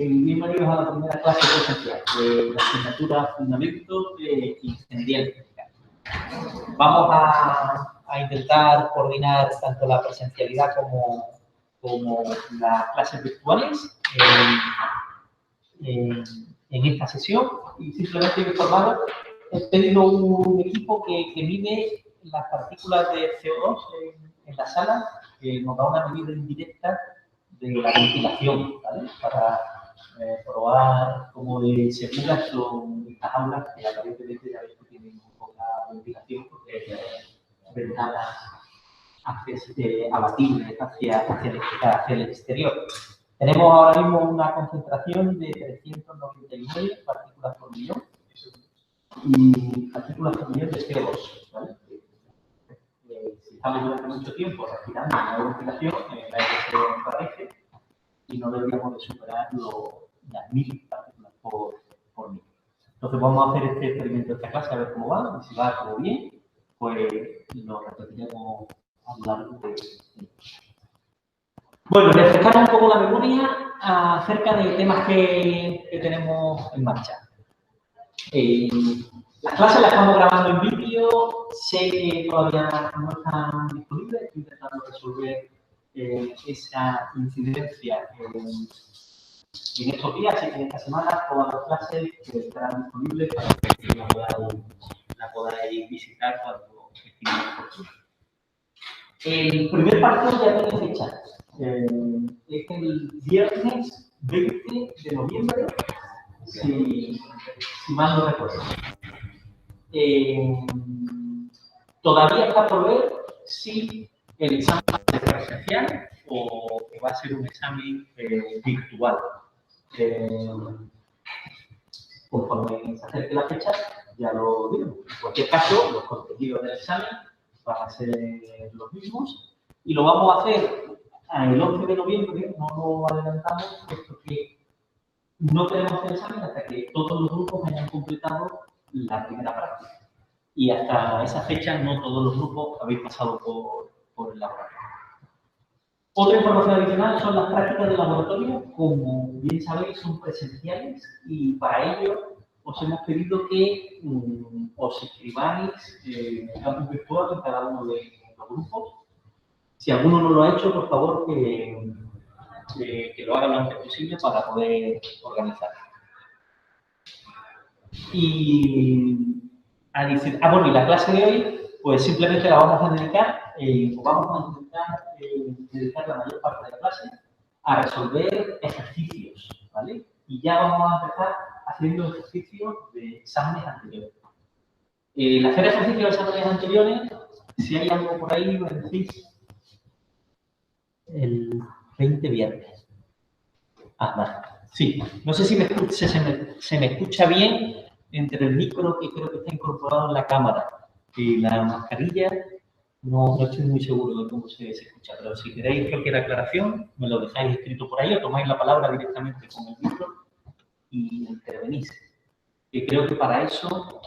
Bienvenidos a la primera clase presencial de la asignatura Fundamentos de Ingeniería Eléctrica. Vamos a intentar coordinar tanto la presencialidad como las clases virtuales en esta sesión. Y simplemente informaros, he pedido un equipo que mide las partículas de CO2 en la sala, que nos da una medida indirecta de la ventilación, ¿vale? Para probar cómo de seguras son estas aulas que aparentemente ya veis que tienen poca ventilación porque hay ventanas abatibles hacia el exterior. Tenemos ahora mismo una concentración de 399 partículas por millón y partículas por millón de CO2, ¿vale? Si estamos durante mucho tiempo respirando en la ventilación, el aire se enrarece y no deberíamos de superar las 1000 partículas por millón. Entonces vamos a hacer este experimento de esta clase a ver cómo va, y si va todo bien, pues lo repetiremos a lo largo de... Bueno, refrescar un poco la memoria acerca de temas que tenemos en marcha. Las clases las estamos grabando en vídeo, sé que todavía no están disponibles, estoy intentando resolver esa incidencia en estos días, así que en esta semana todas las clases estarán disponibles para que la podáis visitar cuando estime oportuno. El primer partido ya tiene fecha, es el viernes 20 de noviembre, si mal no recuerdo. Todavía está por ver si el examen va a ser presencial o que va a ser un examen virtual. Conforme se acerque la fecha, ya lo diremos. En cualquier caso, los contenidos del examen van a ser los mismos y lo vamos a hacer el 11 de noviembre, no lo adelantamos, puesto que no queremos hacer el examen hasta que todos los grupos hayan completado la primera práctica. Y hasta esa fecha no todos los grupos habéis pasado por el laboratorio. Otra información adicional son las prácticas de laboratorio. Como bien sabéis, son presenciales y para ello os hemos pedido que os inscribáis en el campus virtual en cada uno de los grupos. Si alguno no lo ha hecho, por favor, que lo haga lo antes posible para poder organizar. Y la clase de hoy, pues simplemente la vamos a dedicar, dedicar la mayor parte de la clase a resolver ejercicios, ¿vale? Y ya vamos a empezar haciendo ejercicios de exámenes anteriores. El hacer ejercicios de exámenes anteriores, si hay algo por ahí, me decís, el 20 viernes. Vale. Sí, no sé si se me escucha bien entre el micro que creo que está incorporado en la cámara y la mascarilla. No estoy muy seguro de cómo se escucha, pero si queréis cualquier aclaración, me lo dejáis escrito por ahí o tomáis la palabra directamente con el micro y intervenís. Y creo que para eso...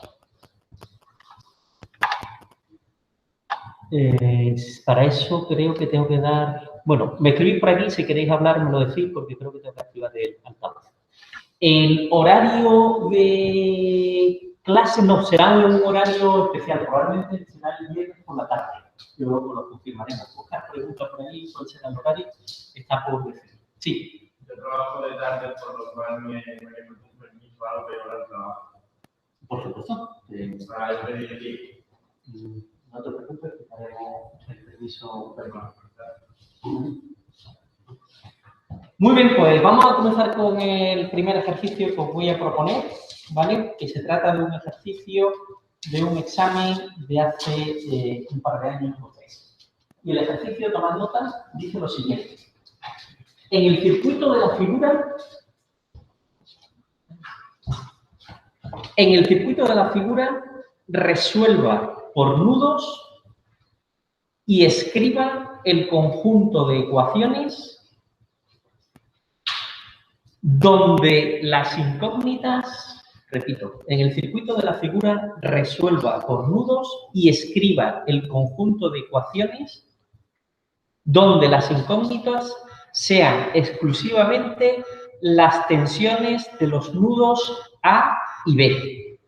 creo que tengo que dar... Bueno, me escribís por aquí, si queréis hablar me lo decís porque creo que tengo que activar el altavoz. El horario de clase no será un horario especial, probablemente será el viernes por la tarde. Yo lo confirmaremos. Buscar preguntas por ahí, cuál será el horario, está por decir. Sí. Yo trabajo de tarde, por lo cual me permiso algo de hora de trabajo. Por supuesto. Para despedir aquí. No te preocupes, que haremos el permiso permanente. Muy bien, pues vamos a comenzar con el primer ejercicio que os voy a proponer, ¿vale? Que se trata de un ejercicio de un examen de hace un par de años o 3. Y el ejercicio, tomad notas, dice lo siguiente. En el circuito de la figura, resuelva por nudos y escriba el conjunto de ecuaciones donde las incógnitas, repito, en el circuito de la figura resuelva por nudos y escriba el conjunto de ecuaciones donde las incógnitas sean exclusivamente las tensiones de los nudos A y B.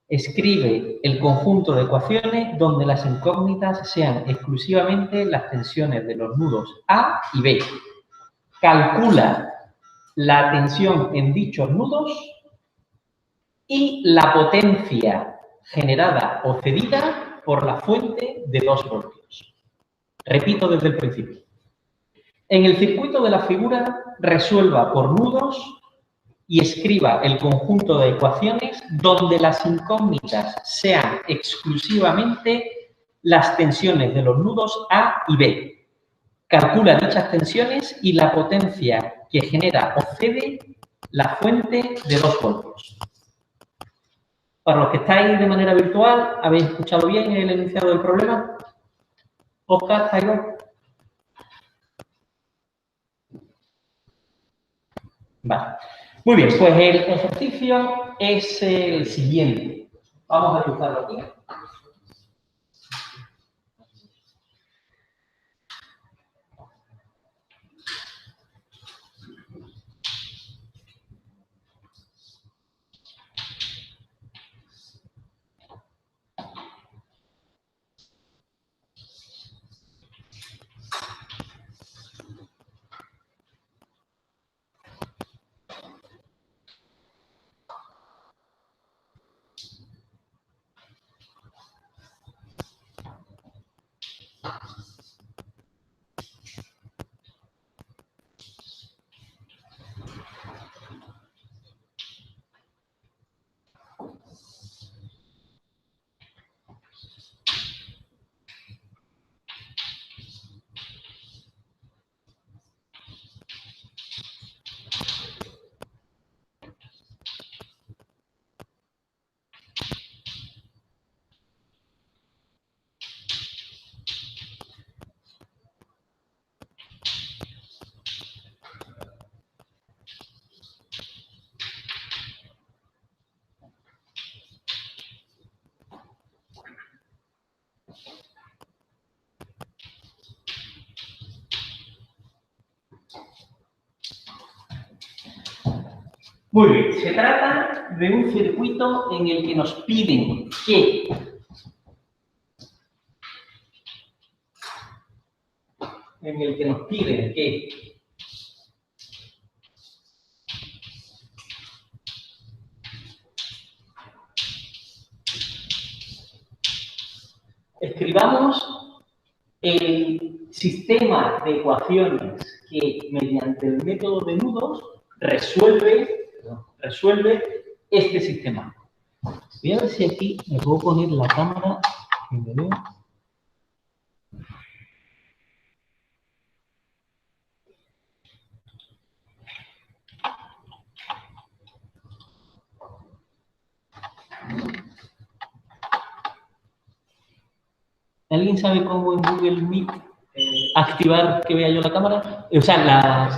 Escribe el conjunto de ecuaciones donde las incógnitas sean exclusivamente las tensiones de los nudos A y B. Calcula la tensión en dichos nudos y la potencia generada o cedida por la fuente de 2 voltios. Repito desde el principio. En el circuito de la figura, resuelva por nudos y escriba el conjunto de ecuaciones donde las incógnitas sean exclusivamente las tensiones de los nudos A y B. Calcula dichas tensiones y la potencia que genera o cede la fuente de 2 voltios. Para los que estáis de manera virtual, ¿habéis escuchado bien el enunciado del problema? Oscar, Jairo. Vale. Muy bien, pues el ejercicio es el siguiente. Vamos a dibujarlo aquí. Muy bien, se trata de un circuito en el que nos piden que escribamos el sistema de ecuaciones que mediante el método de nudos resuelve este sistema. Voy a ver si aquí me puedo poner la cámara que me veo. ¿Alguien sabe cómo en Google Meet activar que vea yo la cámara? O sea,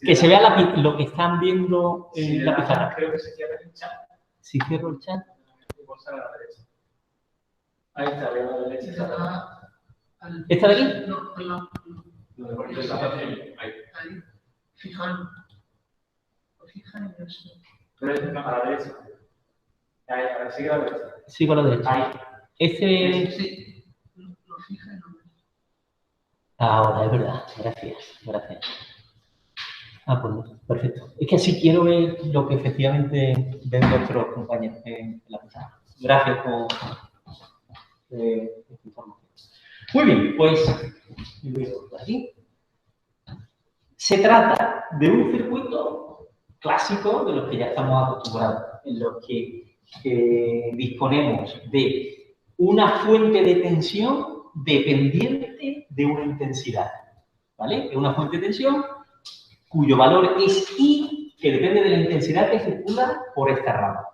que se vea lo que están viendo en la pizarra. Creo que se cierra el chat. Si cierro el chat. A la derecha. Ahí está, a la derecha. ¿Esta de aquí? No, perdón. Ahí. Fijan. Fijan en eso. Pero es a la derecha. Ahí, ahora sigue a la derecha. Sigo a la derecha. Ahí. Sí. Lo fijan. Ahora, es verdad. Gracias. Ah, pues no, perfecto. Es que así quiero ver lo que efectivamente ven nuestros compañeros en la pizarra. Gracias por esta información. Muy bien, pues aquí. Se trata de un circuito clásico de los que ya estamos acostumbrados, en los que disponemos de una fuente de tensión dependiente de una intensidad. ¿Vale? Es una fuente de tensión cuyo valor es I, que depende de la intensidad que circula por esta rama.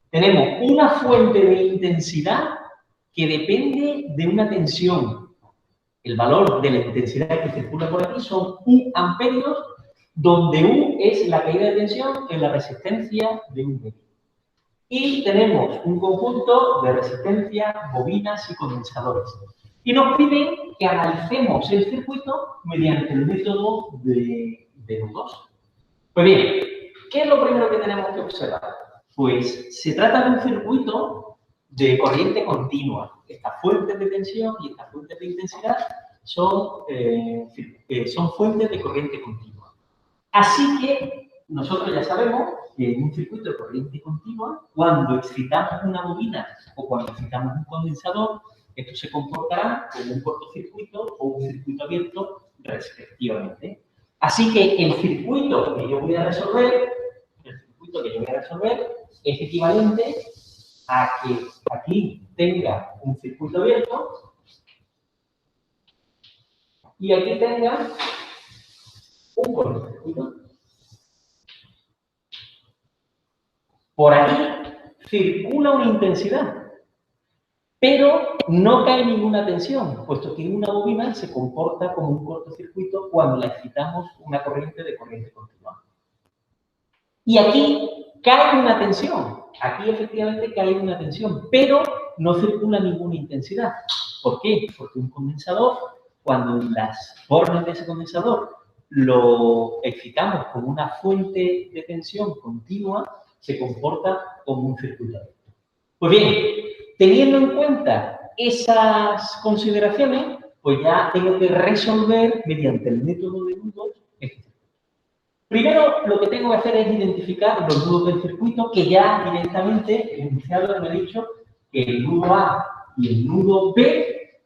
Tenemos una fuente de intensidad que depende de una tensión. El valor de la intensidad que circula por aquí son U amperios, donde U es la caída de tensión en la resistencia de un medio. Y tenemos un conjunto de resistencias, bobinas y condensadores. Y nos piden que analicemos el circuito mediante el método de de nudos. Pues bien, ¿qué es lo primero que tenemos que observar? Pues se trata de un circuito de corriente continua. Estas fuentes de tensión y estas fuentes de intensidad son fuentes de corriente continua. Así que nosotros ya sabemos que en un circuito de corriente continua, cuando excitamos una bobina o cuando excitamos un condensador, esto se comportará como un cortocircuito o un circuito abierto respectivamente. Así que el circuito que yo voy a resolver es equivalente a que aquí tenga un circuito abierto y aquí tenga un cortocircuito. Por aquí circula una intensidad, pero no cae ninguna tensión, puesto que una bobina se comporta como un cortocircuito cuando la excitamos una corriente de corriente continua. Y aquí cae una tensión, aquí efectivamente cae una tensión, pero no circula ninguna intensidad. ¿Por qué? Porque un condensador, cuando las bornes de ese condensador lo excitamos con una fuente de tensión continua, se comporta como un circuito abierto. Pues bien, teniendo en cuenta esas consideraciones, pues ya tengo que resolver mediante el método de nudos este circuito. Primero, lo que tengo que hacer es identificar los nudos del circuito, que ya directamente el enunciado me ha dicho que el nudo A y el nudo B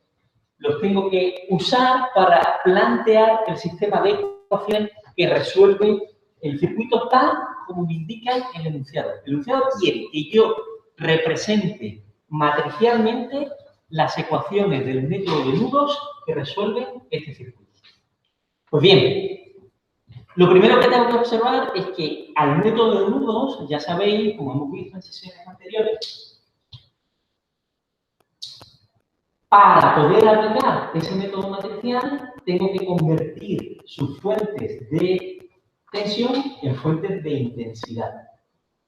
los tengo que usar para plantear el sistema de ecuaciones que resuelve el circuito tal como me indica el enunciado. El enunciado quiere que yo represente matricialmente las ecuaciones del método de nudos que resuelven este circuito. Pues bien, lo primero que tengo que observar es que al método de nudos, ya sabéis, como hemos visto en sesiones anteriores, para poder aplicar ese método matricial, tengo que convertir sus fuentes de tensión en fuentes de intensidad.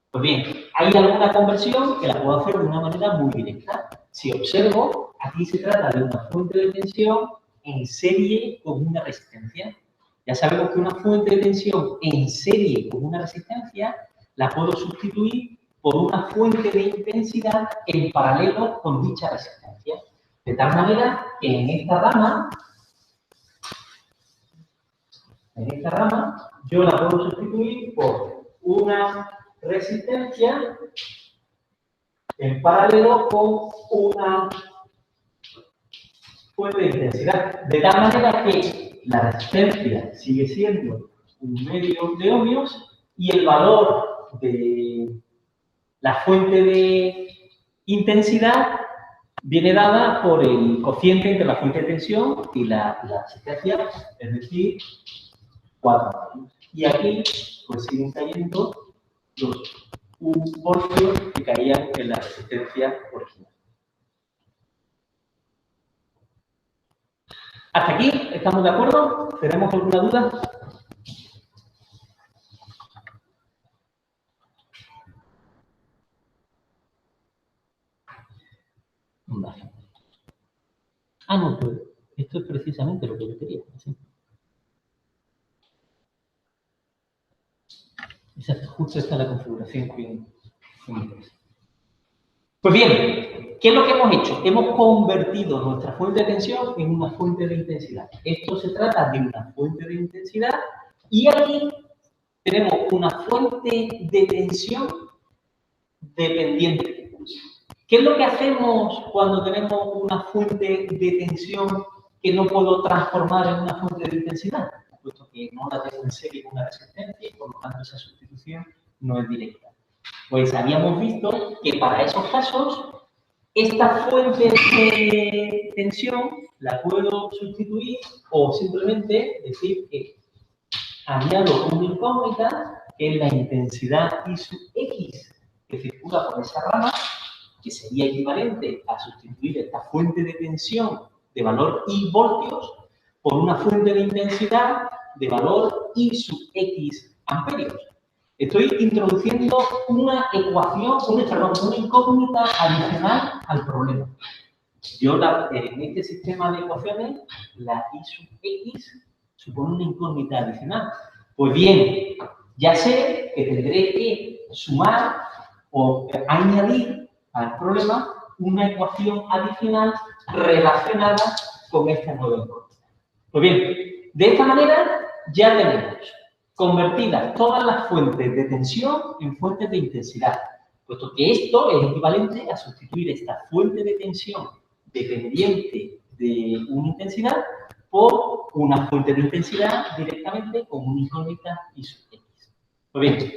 Pues bien, hay alguna conversión que la puedo hacer de una manera muy directa. Si observo, aquí se trata de una fuente de tensión en serie con una resistencia. Ya sabemos que una fuente de tensión en serie con una resistencia la puedo sustituir por una fuente de intensidad en paralelo con dicha resistencia. De tal manera que en esta rama yo la puedo sustituir por una resistencia en paralelo con una fuente de intensidad. De tal manera que la resistencia sigue siendo 1 medio de ohmios y el valor de la fuente de intensidad viene dada por el cociente entre la fuente de tensión y la resistencia, es decir, 4 ohmios. Y aquí pues siguen cayendo los 1 voltios que caían en la resistencia original. ¿Hasta aquí estamos de acuerdo? ¿Tenemos alguna duda? Vale. Ah, no, pues esto es precisamente lo que yo quería. ¿Sí? Justo esta es la configuración que me interesa. Pues bien, ¿qué es lo que hemos hecho? Hemos convertido nuestra fuente de tensión en una fuente de intensidad. Esto se trata de una fuente de intensidad y aquí tenemos una fuente de tensión dependiente. ¿Qué es lo que hacemos cuando tenemos una fuente de tensión que no puedo transformar en una fuente de intensidad? Puesto que no la tengo en serie con una resistencia y por lo tanto esa sustitución no es directa. Pues habíamos visto que para esos casos esta fuente de tensión la puedo sustituir o simplemente decir que añado una incógnita que es la intensidad I sub X que circula por esa rama, que sería equivalente a sustituir esta fuente de tensión de valor I voltios por una fuente de intensidad de valor I sub X amperios. Estoy introduciendo una ecuación, una incógnita adicional al problema. Yo en este sistema de ecuaciones, la I sub X supone una incógnita adicional. Pues bien, ya sé que tendré que sumar o añadir al problema una ecuación adicional relacionada con esta nueva incógnita. Pues bien, de esta manera ya tenemos convertidas todas las fuentes de tensión en fuentes de intensidad, puesto que esto es equivalente a sustituir esta fuente de tensión dependiente de una intensidad por una fuente de intensidad directamente con una incógnita y sub x. Pues bien,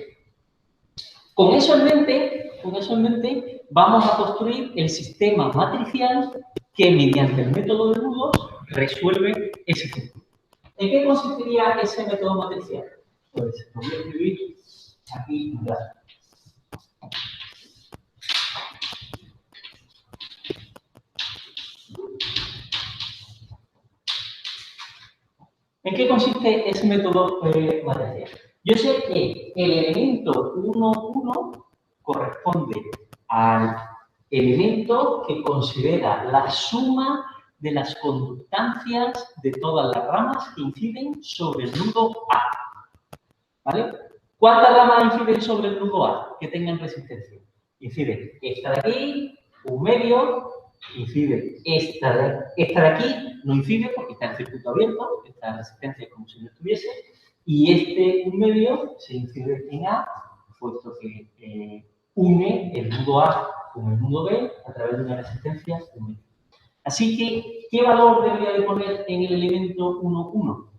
con eso en mente, vamos a construir el sistema matricial que mediante el método de nudos resuelve ese circuito. ¿En qué consistiría ese método matricial? Pues lo voy a escribir aquí en gráfico. ¿En qué consiste ese método matricial? Yo sé que el elemento 1, 1 corresponde al elemento que considera la suma de las conductancias de todas las ramas que inciden sobre el nudo A. ¿Vale? ¿Cuántas ramas inciden sobre el nudo A que tengan resistencia? Inciden esta de aquí, un medio, incide esta de aquí, no incide porque está en circuito abierto, esta resistencia es como si no estuviese, y este un medio se incide en A, puesto que une el nudo A con el nudo B a través de una resistencia un medio. Así que, ¿qué valor debería de poner en el elemento 1, 1?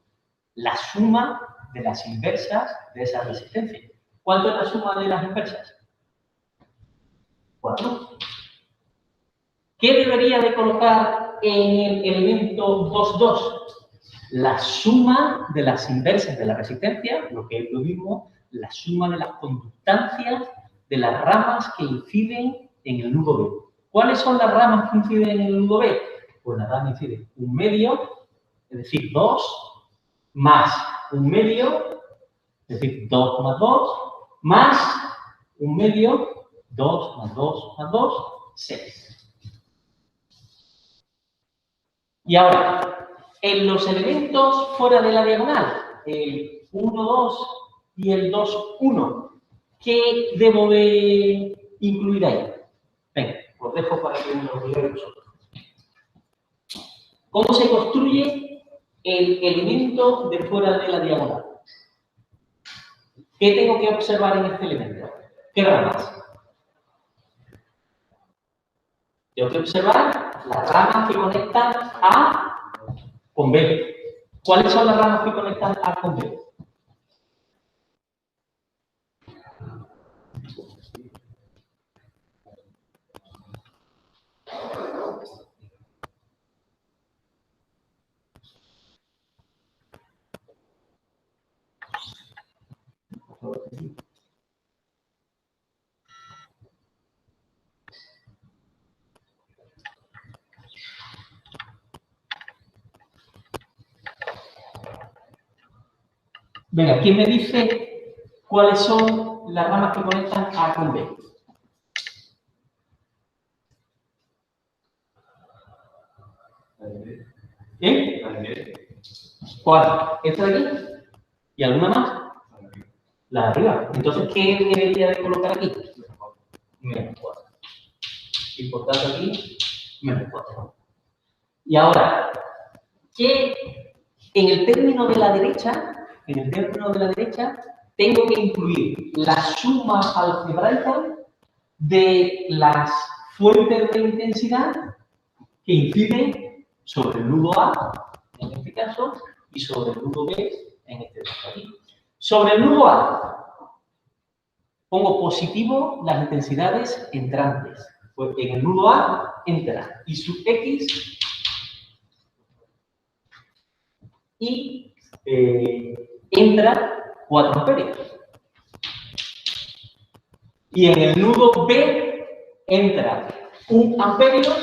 La suma de las inversas de esa resistencia. ¿Cuánto es la suma de las inversas? 4. ¿Qué debería de colocar en el elemento 2, 2? La suma de las inversas de la resistencia, lo que es lo mismo, la suma de las conductancias de las ramas que inciden en el nudo B. ¿Cuáles son las ramas que inciden en el nudo B? Pues la rama incide un medio, es decir, 2, más un medio, es decir, 2 más 2, más un medio, 2 más 2 más 2, 6. Y ahora, en los elementos fuera de la diagonal, el 1, 2 y el 2, 1, ¿qué debo de incluir ahí? Venga, os dejo para que me lo digáis vosotros. ¿Cómo se construye el elemento de fuera de la diagonal? ¿Qué tengo que observar en este elemento? ¿Qué ramas? Tengo que observar las ramas que conectan A con B. ¿Cuáles son las ramas que conectan A con B? Venga, ¿quién me dice cuáles son las ramas que conectan A con B? ¿Eh? ¿Cuál? ¿Esta de aquí? ¿Y alguna más? La de arriba. Entonces, ¿qué debería de colocar aquí? Menos 4. Y por tanto aquí, menos 4. Y ahora, ¿qué en el término de la derecha, tengo que incluir la suma algebraica de las fuentes de intensidad que inciden sobre el nudo A, en este caso, y sobre el nudo B, en este caso aquí. Sobre el nudo A, pongo positivo las intensidades entrantes, porque en el nudo A entra I sub X y entra 4 amperios. Y en el nudo B entra 1 amperio,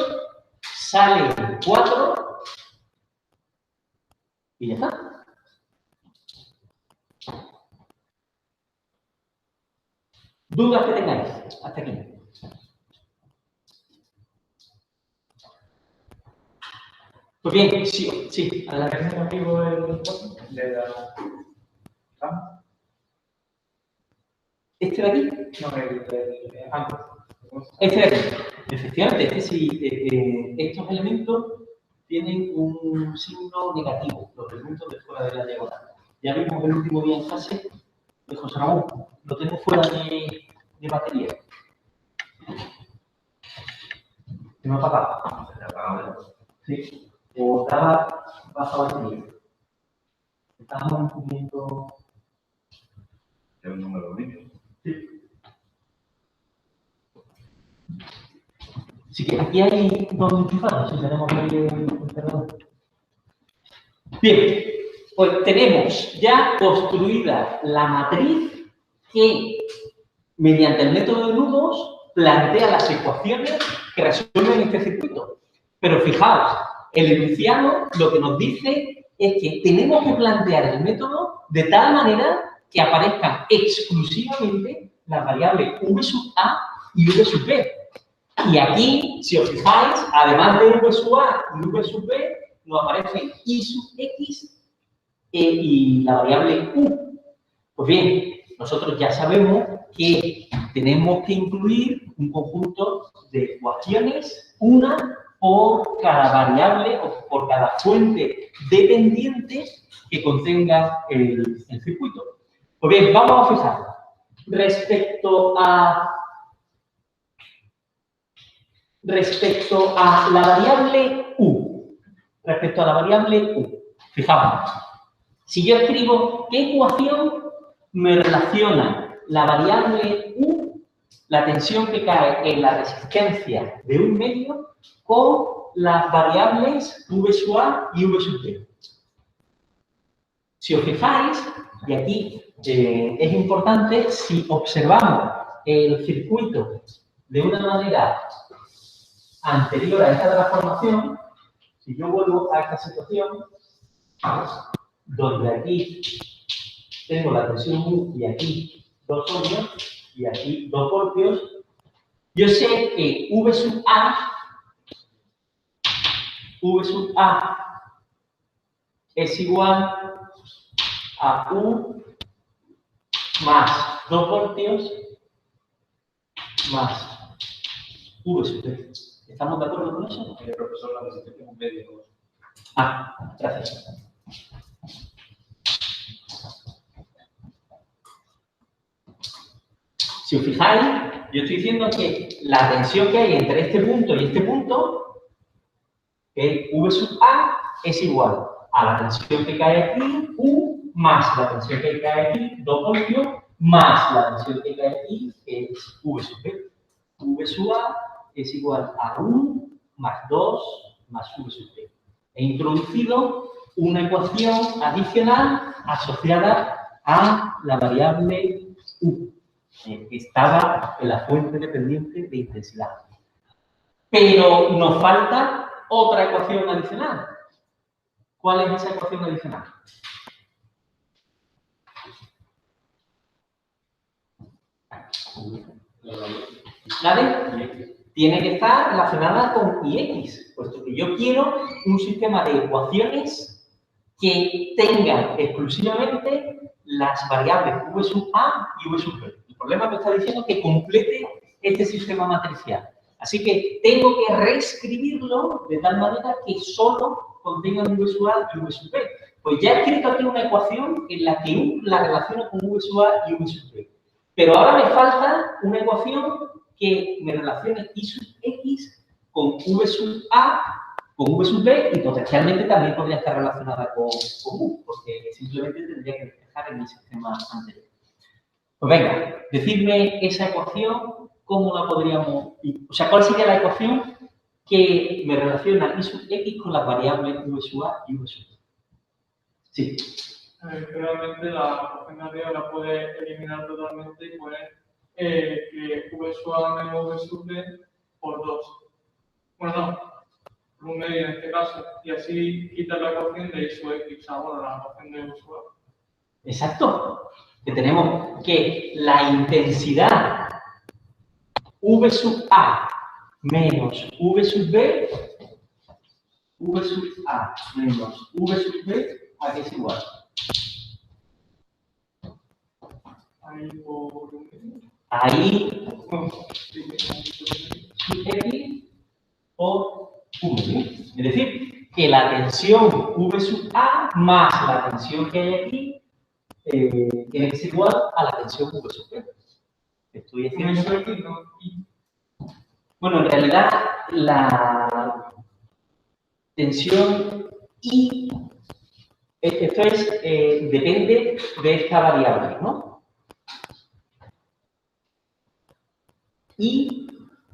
sale 4 y ya está. ¿Dudas que tengáis hasta aquí? Pues bien, sí, adelante. ¿Es el motivo del de la ¿Este de aquí? No, antes. Este de aquí. Efectivamente, estos elementos tienen un signo negativo, los elementos de fuera de la diagonal. Ya vimos el último día en clase de José Ramón, lo tengo fuera de batería. ¿Se me ha apagado? Se ha apagado. Sí. O estaba baja batería. Estamos viendo. Es un número limpio. Sí. Así que aquí hay dos enchufados, si tenemos ahí el cargador. Bien, pues tenemos ya construida la matriz que, mediante el método de nudos, plantea las ecuaciones que resuelven este circuito. Pero fijaos, el enunciado lo que nos dice es que tenemos que plantear el método de tal manera que aparezcan exclusivamente las variables v sub a y v sub b. Y aquí, si os fijáis, además de v sub a y v sub b, nos aparecen i sub x y la variable u. Pues bien, nosotros ya sabemos que tenemos que incluir un conjunto de ecuaciones, una por cada variable o por cada fuente dependiente que contenga el circuito. Pues bien, vamos a fijar. Respecto a la variable u, fijaos, si yo escribo qué ecuación me relaciona la variable u, la tensión que cae en la resistencia de un medio, con las variables v sub a y v sub b. Si os fijáis, y aquí es importante, si observamos el circuito de una manera anterior a esta transformación, si yo vuelvo a esta situación, donde aquí tengo la tensión U y aquí 2 ohmios y aquí 2 voltios, yo sé que V sub A es igual a U más 2 voltios más V sub B. ¿Estamos de acuerdo con eso? El profesor la resistencia un medio. Gracias. Si os fijáis, yo estoy diciendo que la tensión que hay entre este punto y este punto, que V sub A, es igual a la tensión que cae aquí, U, más la tensión que cae aquí, 2 voltios, más la tensión que cae aquí, que es V sub B. V sub A es igual a 1 más 2 más V sub B. He introducido una ecuación adicional asociada a la variable U, que estaba en la fuente dependiente de intensidad. Pero nos falta otra ecuación adicional. ¿Cuál es esa ecuación adicional? ¿La de? Tiene que estar relacionada con ix, puesto que yo quiero un sistema de ecuaciones que tengan exclusivamente las variables v sub a y v sub b. El problema me está diciendo que complete este sistema matricial. Así que tengo que reescribirlo de tal manera que solo contenga v sub a y v sub b. Pues ya he escrito aquí una ecuación en la que u la relaciono con v sub a y v sub b. Pero ahora me falta una ecuación que me relacione i sub x con v sub a, con v sub b, y potencialmente también podría estar relacionada con u, porque simplemente tendría que despejar en mi sistema anterior. Pues venga, decidme esa ecuación, ¿cómo la podríamos...? O sea, ¿cuál sería la ecuación que me relaciona i sub x con las variables v sub a y v sub b? Sí. Realmente la ecuación de arriba la puede eliminar totalmente y poner que v sub a menos v sub b por 2. Bueno, no, por un medio en este caso. Y así quitar la ecuación de i sub x, o sea, bueno, la ecuación de v sub a. Exacto. Que tenemos que la intensidad v sub a menos v sub b, v sub a menos v sub b, ¿a qué es igual? Ahí por... Ahí, No, sí, X por V. Es decir, que la tensión V sub A más la tensión que hay aquí tiene que ser igual a la tensión V sub B. Estoy no haciendo... es aquí, no. Y Bueno, en realidad la tensión I, esto es, depende de esta variable, ¿no? Y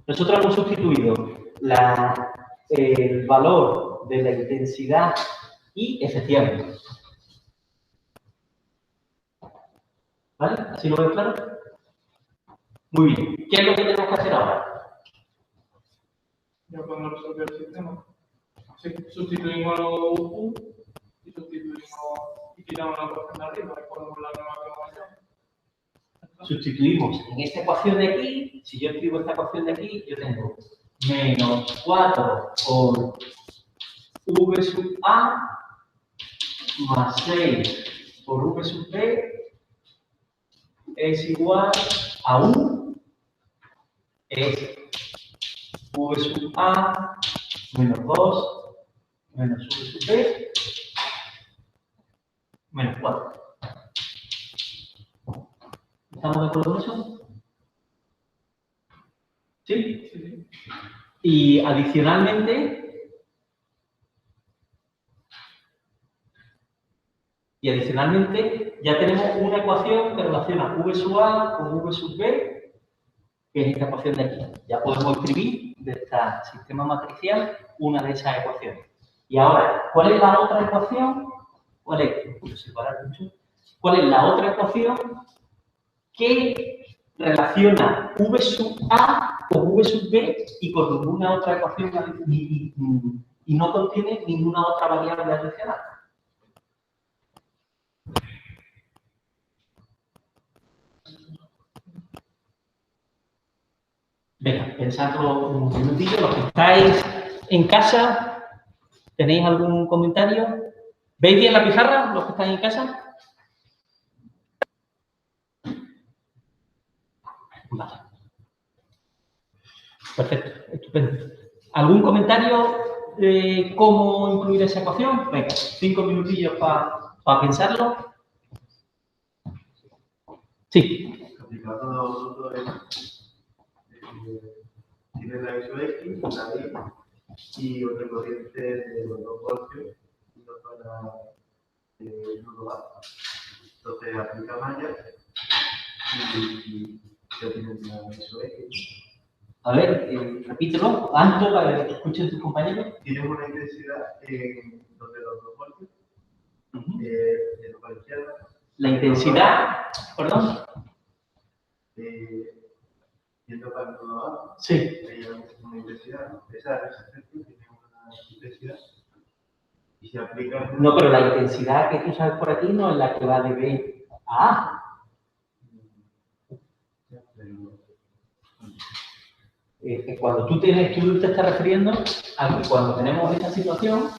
nosotros hemos sustituido el valor de la intensidad I, efectivamente. ¿Vale? ¿Así lo veis claro? Muy bien. ¿Qué es lo que tenemos que hacer ahora? ya podemos resolver el sistema. Sí, sustituimos los U y y quitamos la ecuación de arriba y ponemos la nueva ecuación. Sustituimos en esta ecuación de aquí, si yo escribo esta ecuación de aquí, yo tengo menos 4 por V sub A más 6 por V sub B es igual a 1, es V sub A menos 2 menos V sub B menos 4. ¿Estamos de acuerdo con eso? ¿Sí? Sí. Y adicionalmente, ya tenemos una ecuación que relaciona V sub A con V sub B, que es esta ecuación de aquí. Ya podemos escribir de este sistema matricial una de esas ecuaciones. Y ahora, ¿cuál es la otra ecuación? ¿Cuál es la otra ecuación que relaciona V sub A con V sub B y con ninguna otra ecuación y no contiene ninguna otra variable adicional? Venga, pensadlo un minutillo. Los que estáis en casa, ¿tenéis algún comentario? ¿Veis bien la pizarra, los que estáis en casa? Vale. Perfecto, estupendo. ¿Algún comentario de cómo incluir esa ecuación? Venga, 5 minutillos para pensarlo. Sí. Aplicando todo tiene la ISO X, la Y otra corriente de los 2 voltios y no para el nodo A. Entonces aplica malla y ya tienes la ISO X. A ver, repítelo, Anto, para que escuchen tus compañeros. Tienes una intensidad en donde los 2 voltios, de la izquierda. La intensidad, perdón. Yendo para el nodo A, Sí. hay una intensidad. Esa resistencia tiene una intensidad y se aplica. No, pero la intensidad que tú sabes por aquí no es la que va de B a A. Que cuando tú te estás refiriendo a que cuando tenemos esta situación,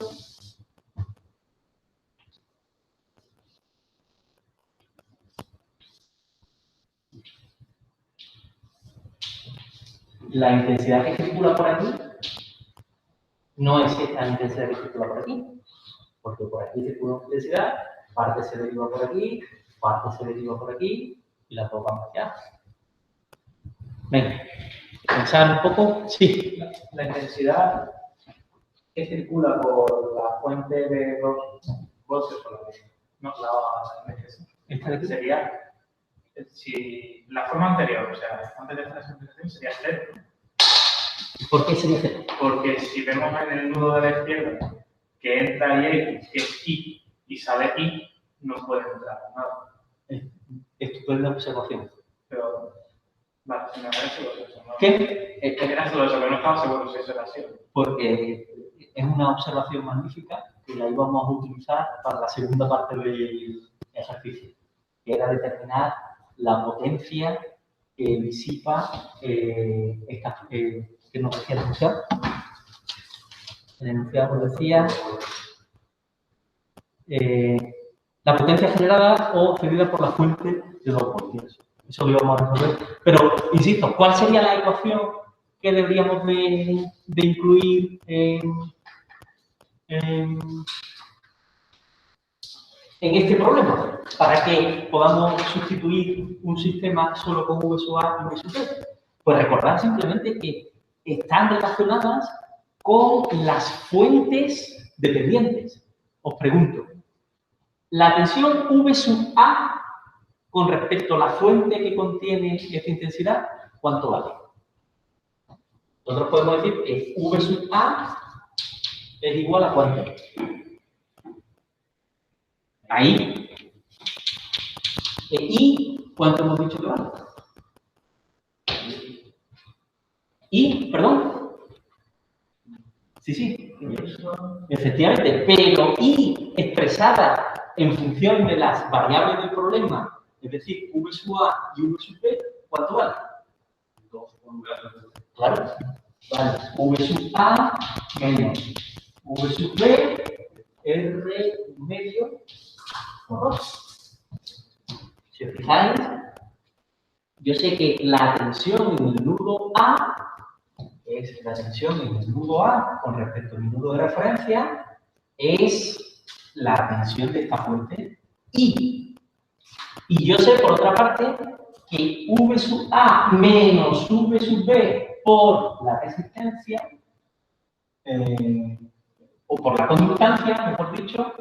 la intensidad que circula por aquí no es esta intensidad que circula por aquí, porque por aquí circula una intensidad, parte se deriva por aquí, parte se deriva por aquí y las dos van hacia. Venga, pensar un poco. Sí. La intensidad que circula por la fuente de 2 voltios, no, Esta de aquí. sería, si la forma anterior, o sea, antes de hacer la simplificación, sería 0. ¿Por qué sería cero? Porque si vemos en el nudo de la izquierda que entra X, que es I, y sale I, no puede entrar nada. Estupenda observación. Pero, vale, si me parece eso, ¿no? ¿Qué? Era solo eso, pero no estaba seguro si eso era así. Porque es una observación magnífica que la íbamos a utilizar para la segunda parte del ejercicio, que era determinar la potencia que disipa que nos decía el enunciado. El enunciado nos decía la potencia generada o cedida por la fuente de 2 voltios. Eso lo vamos a resolver. Pero, insisto, ¿cuál sería la ecuación que deberíamos de incluir en este problema? Para que podamos sustituir un sistema solo con V sub A y V sub B. Pues recordad simplemente que están relacionadas con las fuentes dependientes. Os pregunto, la tensión V sub A con respecto a la fuente que contiene esta intensidad, ¿cuánto vale? Nosotros podemos decir que V sub A es igual a ¿cuánto? Ahí. ¿Y cuánto hemos dicho que vale? ¿Y? ¿Perdón? Sí. Efectivamente, pero ¿y expresada en función de las variables del problema? Es decir, V sub A y V sub B, ¿cuánto vale? 2 por un grado. Claro. Vale. V sub A menos V sub B, R medio por 2. Si os fijáis, yo sé que la tensión en el nudo A es la tensión en el nudo A con respecto al nudo de referencia, es la tensión de esta fuente I. Y yo sé, por otra parte, que V sub A menos V sub B por la resistencia, o por la conductancia, mejor dicho,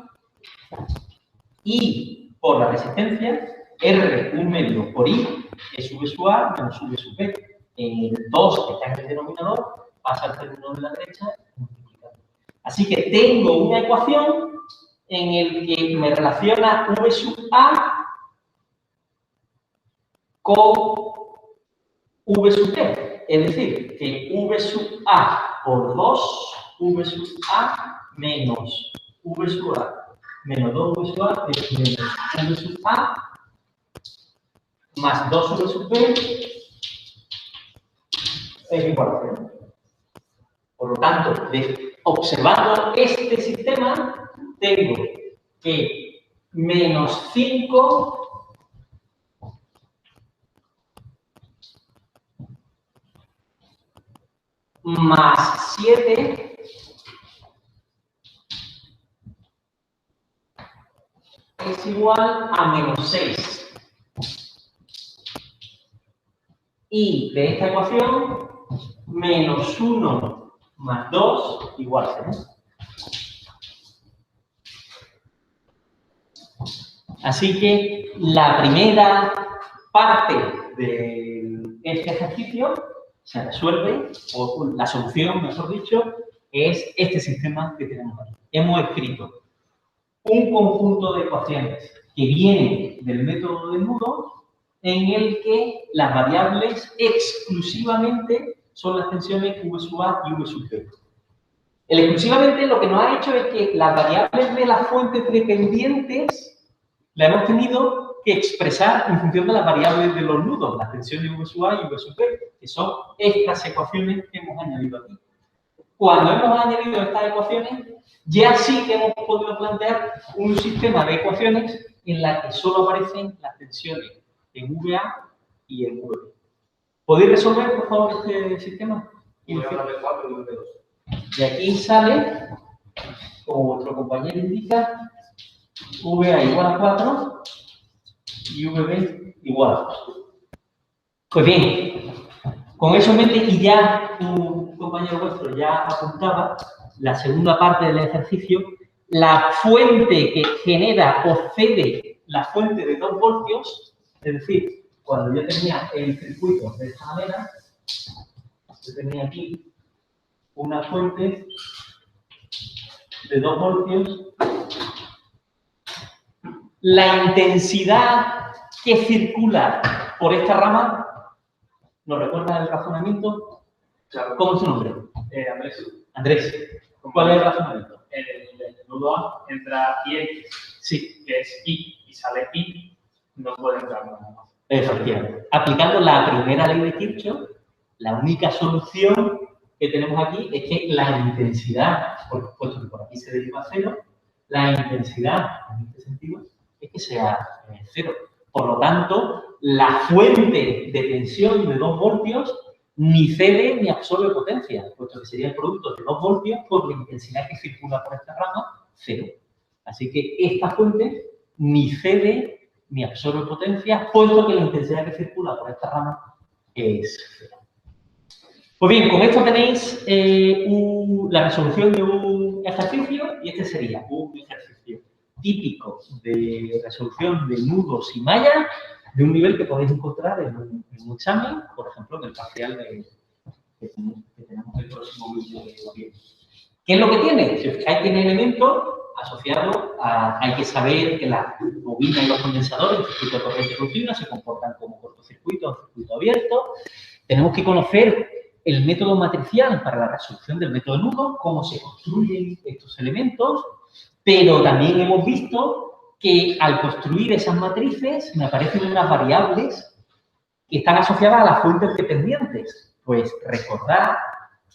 y por la resistencia, R un medio por I es V sub A menos V sub B. El 2 que está en el denominador pasa al término de la derecha multiplicando. Así que tengo una ecuación en la que me relaciona V sub A con V sub B. Es decir, que V sub A por 2, V sub A menos V sub A menos 2V sub A es menos V sub A más 2V sub B es igual a 0. Por lo tanto, observando este sistema, tengo que menos 5 más 7 es igual a menos 6. Y de esta ecuación, menos 1 más 2 igual a 0. Así que la primera parte de este ejercicio se resuelve, o la solución, mejor dicho, es este sistema que tenemos aquí. Hemos escrito un conjunto de ecuaciones que vienen del método de nudo, en el que las variables exclusivamente son las tensiones V sub A y V sub B. El exclusivamente lo que nos ha hecho es que las variables de las fuentes dependientes las hemos tenido que expresar en función de las variables de los nudos, las tensiones V sub A y V sub B, que son estas ecuaciones que hemos añadido aquí. Cuando hemos añadido estas ecuaciones, ya sí que hemos podido plantear un sistema de ecuaciones en la que solo aparecen las tensiones en VA y en VB. ¿Podéis resolver, por favor, este sistema? V4 y V2. De aquí sale, como vuestro compañero indica, VA igual a 4 y VB igual a 2. Pues bien, con eso en mente, y ya un compañero vuestro ya apuntaba la segunda parte del ejercicio, la fuente que genera o cede la fuente de 2 voltios, es decir, cuando yo tenía el circuito de esta manera, yo tenía aquí una fuente de 2 voltios, la intensidad que circula por esta rama, ¿nos recuerda el razonamiento? Claro. ¿Cómo es su nombre? Andrés, Andrés. ¿Cuál es el razonamiento? el nudo A entra IX, Sí, que es I, y sale I, no puede entrar nada más. efectivamente. Aplicando la primera ley de Kirchhoff, la única solución que tenemos aquí es que la intensidad, por supuesto que por aquí se deriva 0, la intensidad en este sentido es que sea 0. Por lo tanto, la fuente de tensión de 2 voltios ni cede ni absorbe potencia, puesto que sería el producto de 2 voltios por la intensidad que circula por esta rama, 0. Así que esta fuente ni cede ni absorbe potencia, puesto que la intensidad que circula por esta rama es 0. Pues bien, con esto tenéis la resolución de un ejercicio, y este sería un ejercicio típico de resolución de nudos y mallas de un nivel que podéis encontrar en un examen, por ejemplo, en el parcial que tenemos el próximo vídeo de noviembre. ¿Qué es lo que tiene? Si os fijáis, tiene elementos asociados a... Hay que saber que las bobinas y los condensadores en circuito de corriente continua se comportan como cortocircuito o circuito abierto. Tenemos que conocer el método matricial para la resolución del método de nudo, cómo se construyen estos elementos, pero también hemos visto que al construir esas matrices me aparecen unas variables que están asociadas a las fuentes dependientes. Pues recordad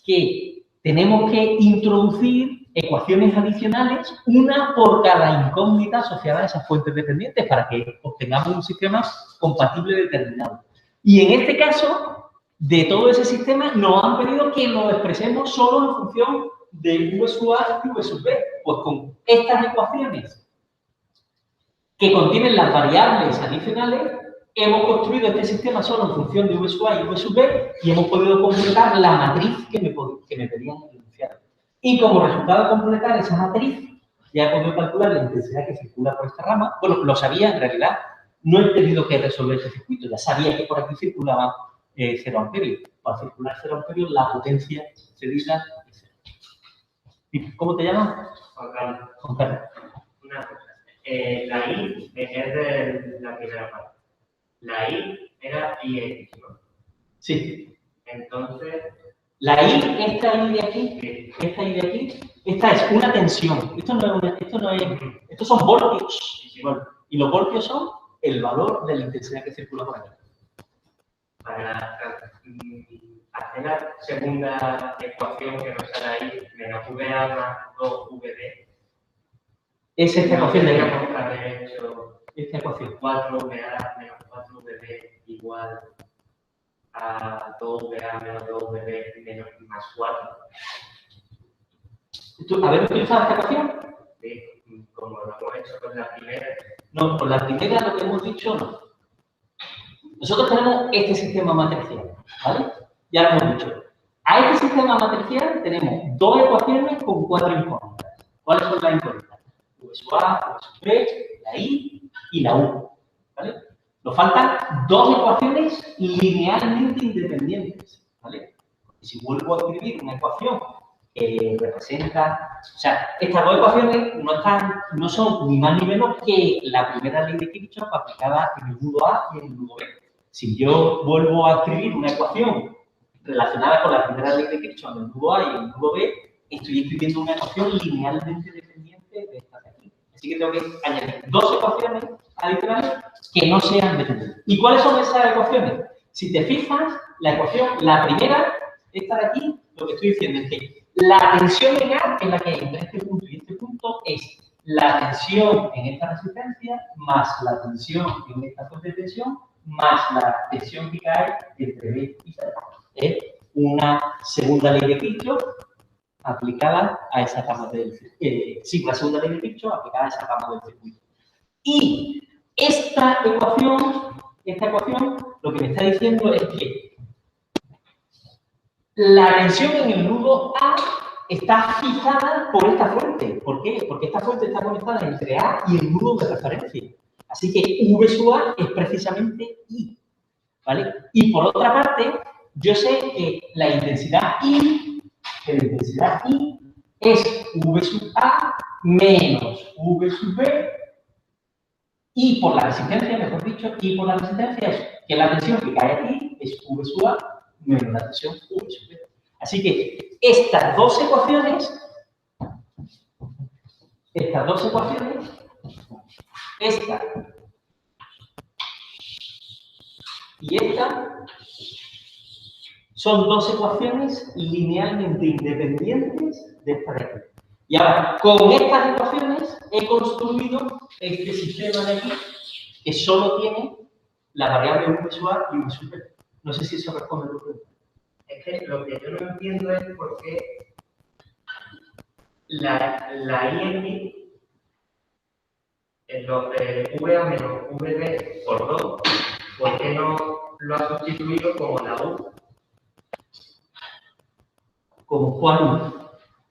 que tenemos que introducir ecuaciones adicionales, una por cada incógnita asociada a esas fuentes dependientes, para que obtengamos un sistema compatible determinado. Y en este caso, de todo ese sistema, nos han pedido que lo expresemos solo en función de V sub A y V sub B. Pues con estas ecuaciones que contienen las variables adicionales, hemos construido este sistema solo en función de V sub A y V sub B y hemos podido completar la matriz que me pedían el enunciado. Y como resultado de completar esa matriz, ya he podido calcular la intensidad que circula por esta rama. Bueno, lo sabía en realidad, no he tenido que resolver este circuito, ya sabía que por aquí circulaba 0 amperios. Para circular 0 amperios, la potencia cedida es 0. ¿Y cómo te llamas? Juan Carlos. Juan Carlos. Una cosa. La I es de la primera parte. La I era IX, ¿no? Sí. Entonces, La I, esta I de aquí, esta I de aquí, esta es una tensión. Estos son voltios. Bueno, y los voltios son el valor de la intensidad que circula por aquí. para hacer la segunda ecuación que nos sale ahí, menos VA más 2VB. Es esta ecuación de Tendríamos que haber hecho esta ecuación. 4VA menos 4VB igual a 2VA menos 2VB menos más 4. ¿Haber utilizado esta ecuación? Sí, como lo hemos hecho con la primera. No, con la primera lo que hemos dicho no. Nosotros tenemos este sistema matricial, ¿vale? Ya lo hemos dicho. A este sistema matricial tenemos dos ecuaciones con 4 incógnitas. ¿Cuáles son las incógnitas? V sub A, V sub B, la I y la U, ¿vale? Nos faltan dos ecuaciones linealmente independientes, ¿vale? Y si vuelvo a escribir una ecuación que representa... O sea, estas dos ecuaciones no son ni más ni menos que la primera ley de Kirchhoff aplicada en el nudo A y en el nudo B. Si yo vuelvo a escribir una ecuación relacionada con la primera ley de Kirchhoff en el nudo A y en el nudo B, estoy escribiendo una ecuación linealmente dependiente de esta de aquí. Así que tengo que añadir dos ecuaciones adicionales que no sean dependientes. ¿Y cuáles son esas ecuaciones? Si te fijas, la primera, esta de aquí, lo que estoy diciendo es que la tensión en A es la que hay entre este punto y este punto es la tensión en esta resistencia más la tensión en esta fuente de tensión más la tensión que cae entre B y C. Es una segunda ley de Kirchhoff aplicada a esa rama del circuito. Sí, la segunda ley de Kirchhoff aplicada a esa rama del circuito. Y esta ecuación lo que me está diciendo es que la tensión en el nudo A está fijada por esta fuente. ¿Por qué? Porque esta fuente está conectada entre A y el nudo de referencia. Así que V sub A es precisamente I, ¿vale? Y por otra parte, yo sé que la intensidad I es V sub A menos V sub B y por la resistencia, mejor dicho, y por la resistencia es que la tensión que cae aquí es V sub A menos la tensión V sub B. Así que estas dos ecuaciones, esta y esta, son dos ecuaciones linealmente independientes de esta de aquí. Y ahora, con estas ecuaciones he construido este sistema de aquí que solo tiene la variable V sub A y V sub B. No sé si eso responde a tu pregunta. Es que lo que yo no entiendo es por qué la IX, VA menos VB por 2, ¿por qué no lo ha sustituido como la U? ¿Como cuál?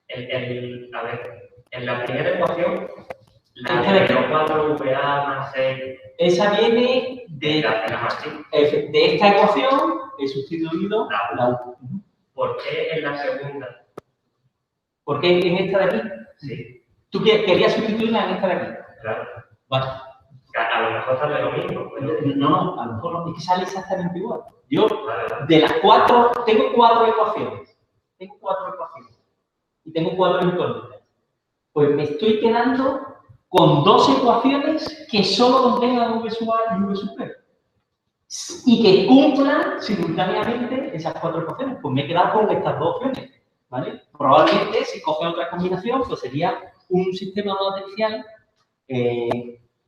A ver, en la primera ecuación, la Esta de de aquí. 4 VA más 6, Esa viene de la más de esta ecuación, he sustituido la U. ¿Por qué en la segunda? ¿Por qué en esta de aquí? Sí, ¿Tú querías sustituirla en esta de aquí? claro. Vale. A lo mejor sale lo mismo, pero... No, a lo mejor no, es que sale exactamente igual. Yo, Vale. de las 4, tengo 4 ecuaciones. Y tengo 4 incógnitas. Pues me estoy quedando con 2 ecuaciones que solo contengan V sub A y V sub B. Y que cumplan simultáneamente esas 4 ecuaciones. Pues me he quedado con estas 2 opciones. ¿Vale? Probablemente, si coge otra combinación, pues sería un sistema matricial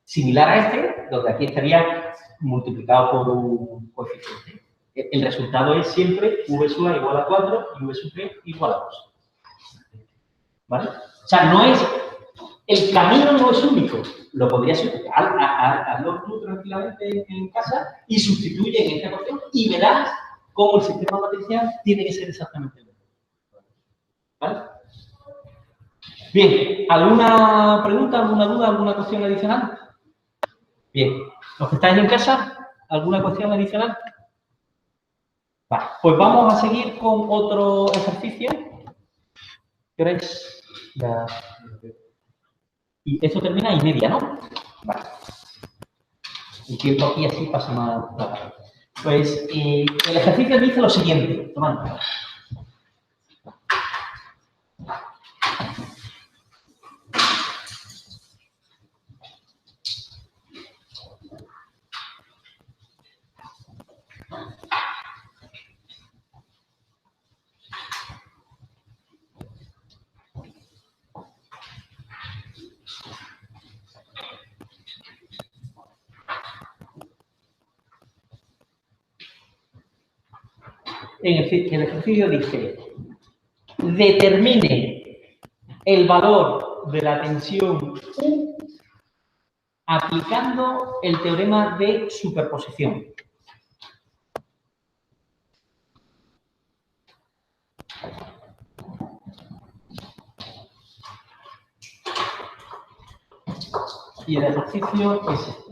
similar a este, donde aquí estaría multiplicado por un coeficiente. El resultado es siempre V sub A igual a 4 y V sub B igual a 2. ¿Vale? O sea, no es... El camino no es único. Lo podrías hazlo tú tranquilamente en casa y sustituye en esta ecuación y verás cómo el sistema matricial tiene que ser exactamente el mismo. ¿Vale? Bien, ¿alguna pregunta, alguna duda, alguna cuestión adicional? Bien, los que estáis en casa, ¿alguna cuestión adicional? Vale, pues vamos a seguir con otro ejercicio. ¿Queréis? Y esto termina y media, ¿no? Vale. El tiempo aquí así pasa más rápido. Pues el ejercicio dice lo siguiente. Tomad. El ejercicio dice, determine el valor de la tensión U aplicando el teorema de superposición. Y el ejercicio es este.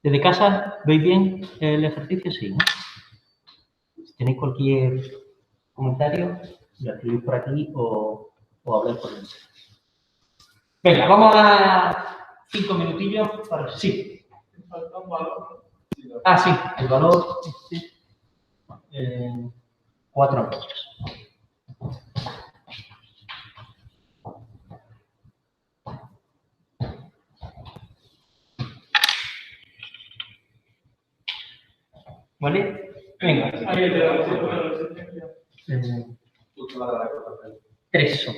¿Desde casa veis bien el ejercicio? Sí, ¿no? Si tenéis cualquier comentario, lo escribís por aquí o habláis por dentro. Venga, vamos a dar 5 minutillos para... Sí. Falta un valor. Ah, sí, el valor... 4 amperios. ¿Vale? Venga, Ahí te da la resistencia. 3 son.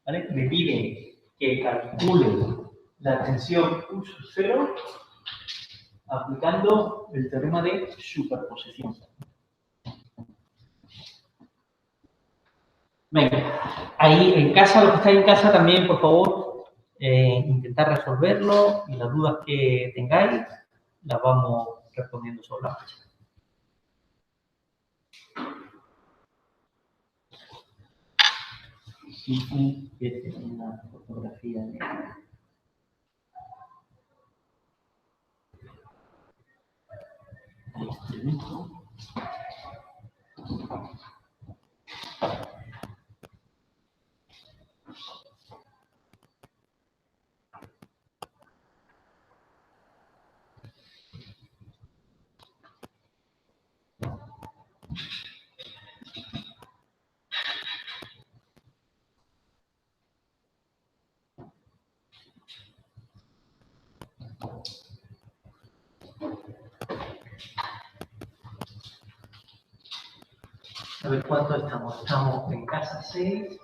¿Vale? Me piden que calcule la tensión U sub 0 aplicando el teorema de superposición. Venga, ahí en casa, los que estáis en casa también, por favor, intentar resolverlo y las dudas que tengáis las vamos respondiendo sobre la marcha. Y es una fotografía de... instrumento. A ver cuánto estamos. Estamos en casa 6,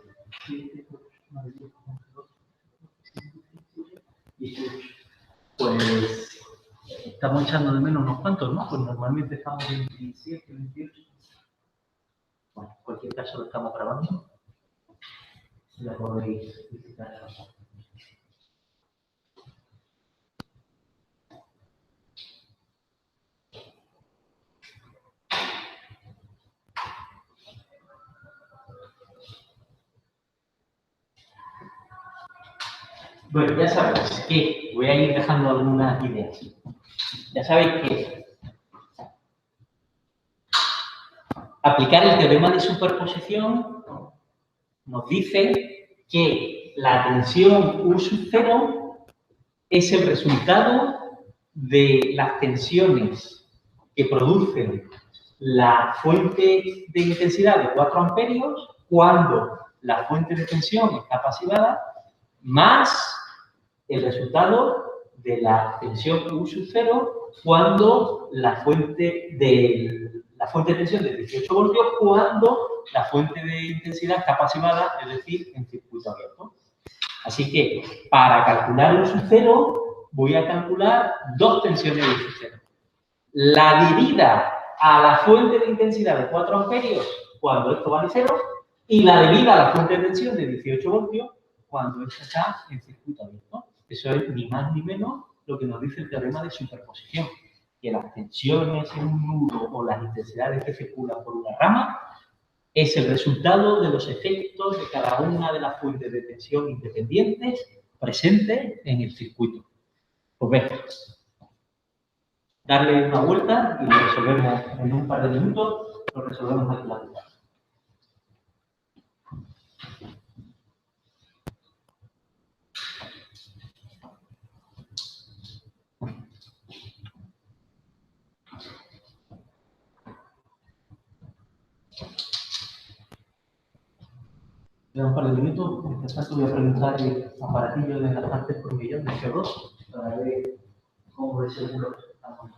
7, 8, 9, 10, 11, 12, 18. Pues estamos echando de menos unos cuantos, ¿no? Pues normalmente estamos 27, 28. Bueno, en cualquier caso lo estamos grabando. Ya podéis visitar. Bueno, ya sabéis que voy a ir dejando algunas ideas. Ya sabéis que aplicar el teorema de superposición nos dice que la tensión U sub 0 es el resultado de las tensiones que producen la fuente de intensidad de 4 amperios cuando la fuente de tensión está pasivada, más el resultado de la tensión U sub 0 cuando la fuente de tensión de 18 voltios cuando la fuente de intensidad está pasivada, es decir, en circuito abierto. Así que para calcular U sub 0 voy a calcular dos tensiones U sub 0. La debida a la fuente de intensidad de 4 amperios cuando esto vale 0 y la debida a la fuente de tensión de 18 voltios cuando esto está en circuito abierto. Eso es ni más ni menos lo que nos dice el teorema de superposición, que las tensiones en un nudo o las intensidades que circulan por una rama es el resultado de los efectos de cada una de las fuentes de tensión independientes presentes en el circuito. Pues ves, darle una vuelta y lo resolvemos en un par de minutos, lo resolvemos aquí la duda. En un par de minutos, mientras tanto voy a preguntar el aparatillo de las partes por millón de CO2 para ver cómo de seguro estamos.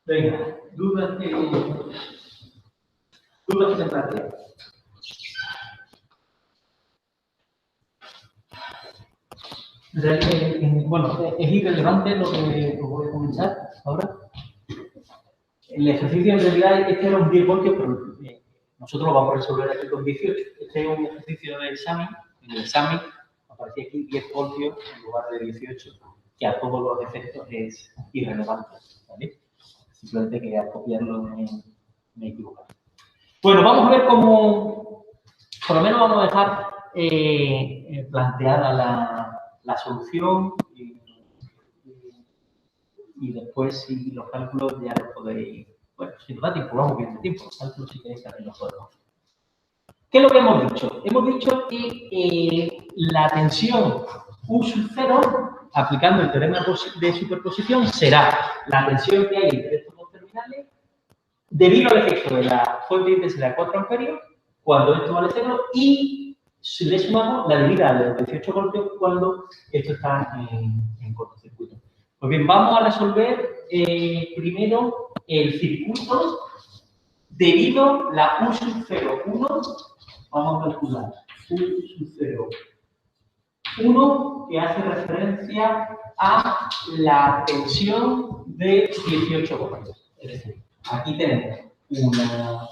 Venga, dudas que se plantean. Bueno, es irrelevante lo que os voy a comentar ahora. El ejercicio en realidad este era un 10 voltios, pero nosotros lo vamos a resolver aquí con 18. Este es un ejercicio de examen. En el examen aparece aquí 10 voltios en lugar de 18, que a todos los efectos es irrelevante, ¿vale? Simplemente que al copiarlo me he equivocado. Bueno, vamos a ver cómo, por lo menos vamos a dejar planteada la solución y después si los cálculos ya los podéis, bueno, si nos da tiempo, vamos viendo tiempo, los cálculos si queréis también los podemos hacer. ¿Qué es lo que hemos dicho? Hemos dicho que la tensión U sub 0, aplicando el teorema de superposición, será la tensión que hay entre estos dos terminales debido al efecto de la fuente de intensidad de 4 amperios cuando esto vale 0 y si le sumamos la debida a los 18 voltios cuando esto está en cortocircuito. Pues bien, vamos a resolver primero el circuito debido la U sub 0, 1. Vamos a calcular U sub 0, 1, que hace referencia a la tensión de 18 voltios. Es decir, aquí tenemos una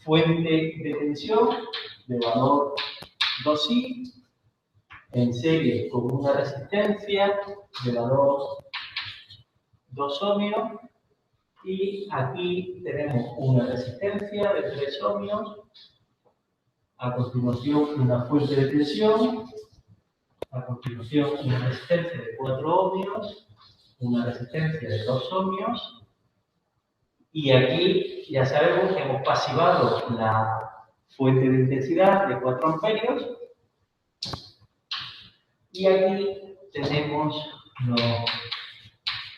fuente de tensión de valor 2i en serie con una resistencia de valor 2 ohmios y aquí tenemos una resistencia de 3 ohmios. A continuación, una fuente de tensión. A continuación, una resistencia de 4 ohmios. Una resistencia de 2 ohmios. Y aquí ya sabemos que hemos pasivado la fuente de intensidad de 4 amperios. Y aquí tenemos los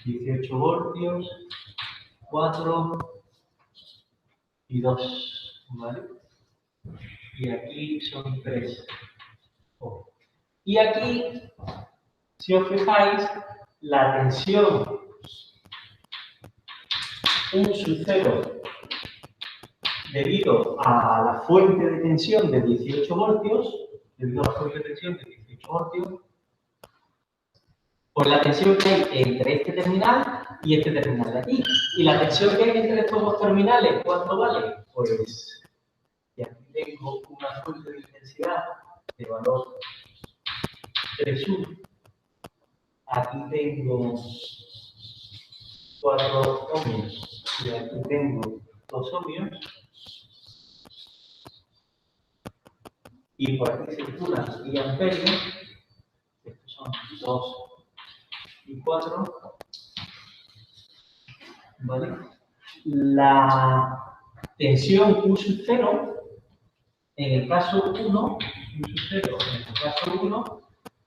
18 voltios, 4 y 2. ¿Vale? Y aquí son 3. Y aquí, si os fijáis, la tensión U sub 0 debido a la fuente de tensión de 18 voltios, pues la tensión que hay entre este terminal y este terminal de aquí. Y la tensión que hay entre estos dos terminales, ¿cuánto vale? Pues, y aquí tengo una fuente de intensidad de valor 3U. Aquí tengo 4 ohmios y aquí tengo 2 ohmios. Y por aquí circulan y amperios. Estos son 2 y 4. ¿Vale? La tensión U sub 0 en el caso 1,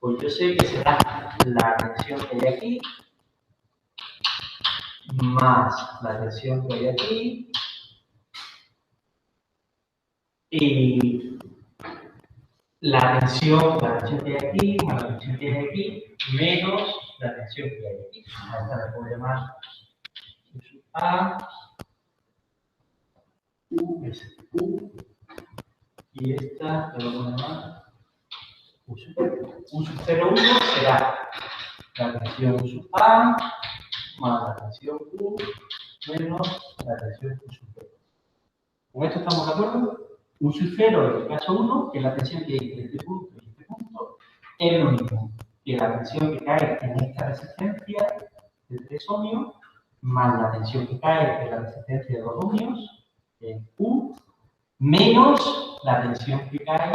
pues yo sé que será la tensión que hay aquí más la tensión que hay aquí y la tensión que hay aquí más la tensión que hay aquí menos la tensión que hay aquí. A esta la puedo llamar U sub A, U es U, y esta la vamos a llamar U sub 0, 1 será la tensión U sub A más la tensión U menos la tensión U sub 0. ¿Con esto estamos de acuerdo? U sub 0 en el caso 1, que es la tensión que hay entre este punto y este punto, es lo mismo que la tensión que cae en esta resistencia de 3 ohmios más la tensión que cae en la resistencia de 2 ohmios, en U, menos la tensión que cae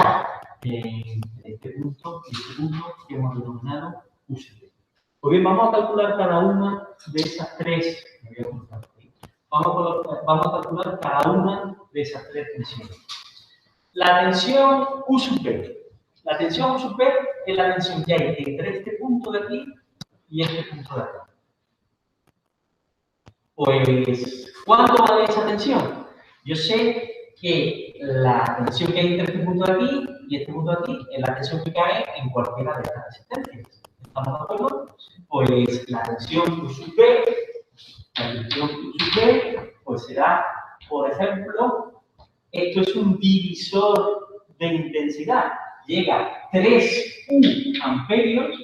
en este punto y este punto que hemos denominado U sub B. Pues bien, vamos a calcular cada una de esas tres. Vamos a calcular cada una de esas tres tensiones. La tensión U sub B. La tensión U sub B es la tensión que hay entre este punto de aquí y este punto de acá. Pues, ¿cuánto vale esa tensión? Yo sé que la tensión que hay entre este punto de aquí y este punto de aquí es la tensión que cae en cualquiera de estas resistencias. ¿Estamos de acuerdo? Pues la tensión U sub B, pues será, por ejemplo, esto es un divisor de intensidad. Llega 3U amperios,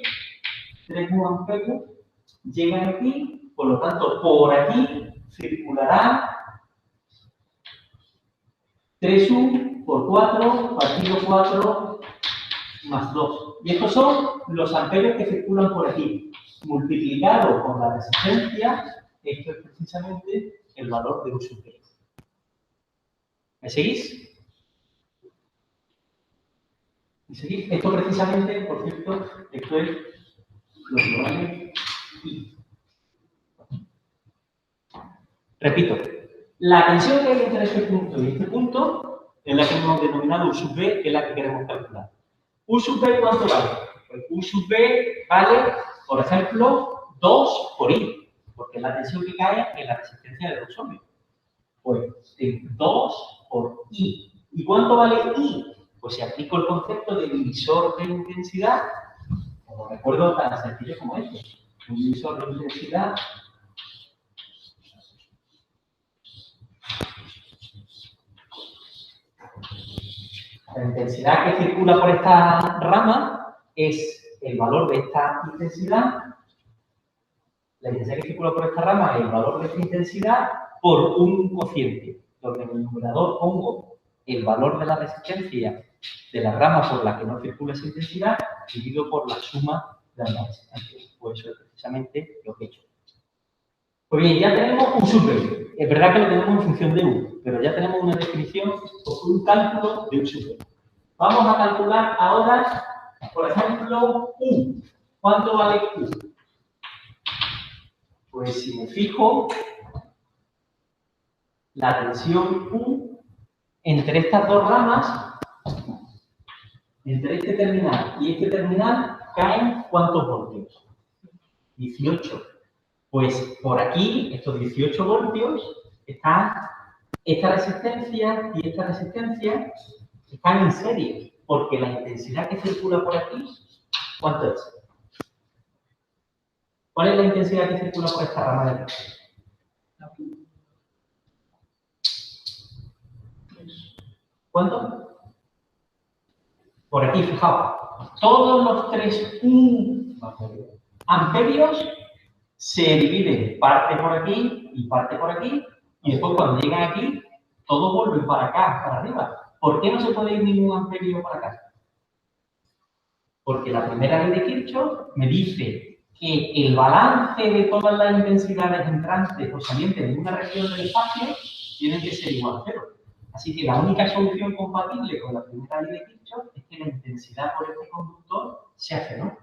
llegan aquí, por lo tanto, por aquí circulará 3U por 4, partido 4 más 2. Y estos son los amperios que circulan por aquí. Multiplicado por la resistencia, esto es precisamente el valor de U sub B. ¿Me seguís? Esto precisamente, por cierto, esto es lo que vale I. Repito, la tensión que hay entre este punto y este punto es la que hemos denominado U sub B, que es la que queremos calcular. U sub B, ¿cuánto vale? Pues U sub B vale, por ejemplo, 2 por I, porque es la tensión que cae en la resistencia de 2 ohmios. Pues 2 por I. ¿Y cuánto vale I? Pues si aplico el concepto de divisor de intensidad, como recuerdo tan sencillo como este. Un divisor de intensidad la intensidad que circula por esta rama es el valor de esta intensidad. La intensidad que circula por esta rama es el valor de esta intensidad por un cociente, donde en el numerador pongo el valor de la resistencia de la rama por la que no circula esa intensidad, dividido por la suma de ambas resistencias. Pues eso es precisamente lo que he hecho. Pues bien, ya tenemos U sub B. Es verdad que lo tenemos en función de U, pero ya tenemos una definición o un cálculo de U sub B. Vamos a calcular ahora, por ejemplo, U. ¿Cuánto vale U? Pues si me fijo, la tensión U entre estas dos ramas, entre este terminal y este terminal, caen ¿cuántos voltios? 18. Pues por aquí, estos 18 voltios, están esta resistencia y esta resistencia están en serie, porque la intensidad que circula por aquí, ¿cuánto es? ¿Cuál es la intensidad que circula por esta rama de aquí? ¿Cuánto? Por aquí, fijaos, todos los 3U amperios se dividen parte por aquí y parte por aquí, y después cuando llegan aquí, todos vuelven para acá, para arriba. ¿Por qué no se puede ir ningún amperio para acá? Porque la primera ley de Kirchhoff me dice que el balance de todas las intensidades entrantes o salientes en una región del espacio tienen que ser igual a 0. Así que la única solución compatible con la primera ley de Kirchhoff es que la intensidad por este conductor sea 0.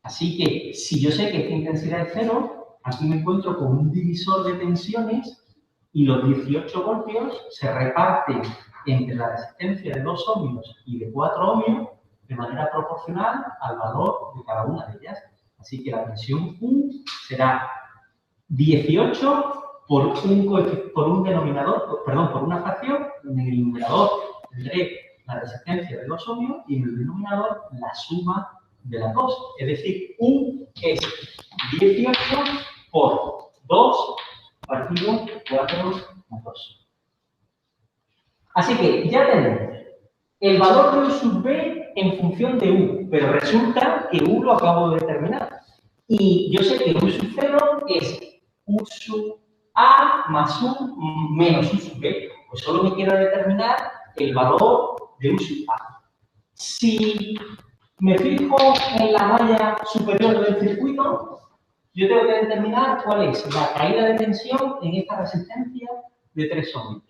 Así que, si yo sé que esta intensidad es 0, aquí me encuentro con un divisor de tensiones y los 18 voltios se reparten entre la resistencia de 2 ohmios y de 4 ohmios de manera proporcional al valor de cada una de ellas. Así que la tensión U será 18 por un denominador, perdón, por una fracción, donde en el numerador tendré la resistencia de 2 ohmios y en el denominador la suma de las dos. Es decir, U es 18 por 2 partido 4 más 2. Así que ya tenemos el valor de U sub B en función de U, pero resulta que U lo acabo de determinar. Y yo sé que U sub 0 es U sub A más U menos U sub B. Pues solo me quiero determinar el valor de U sub A. Si me fijo en la malla superior del circuito, yo tengo que determinar cuál es la caída de tensión en esta resistencia de 3 ohmios.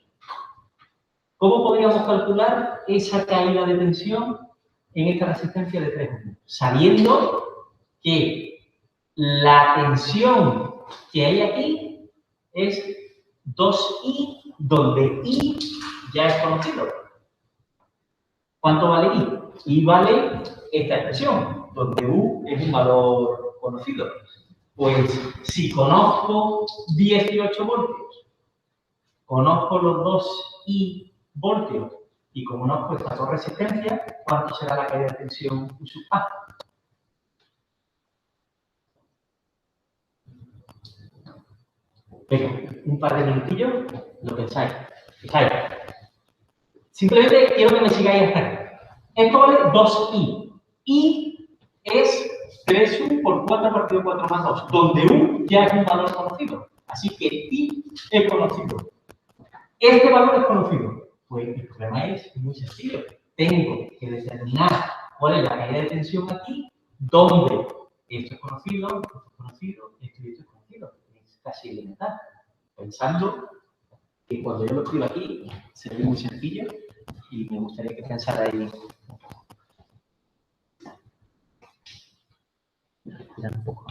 ¿Cómo podríamos calcular esa caída de tensión en esta resistencia de 3 ohms? Sabiendo que la tensión que hay aquí es 2I, donde I ya es conocido. ¿Cuánto vale I? I vale esta expresión, donde U es un valor conocido. Pues si conozco 18 voltios, conozco los 2I voltios y conozco estas dos resistencias, ¿cuánto será la caída de tensión U sub A? Venga, un par de minutillos, lo pensáis. Fijáis. Simplemente quiero que me sigáis hasta aquí. Esto vale 2I. I es 3U por 4 partido 4 más 2, donde U ya es un valor conocido. Así que I es conocido. Este valor es conocido. Pues el problema es muy sencillo. Tengo que determinar cuál es la caída de tensión aquí, donde esto es conocido, esto es conocido, esto y esto es conocido. Es casi elemental. Pensando que cuando yo lo escribo aquí, se ve muy sencillo y me gustaría que pensarais un poco. Tirar un poco.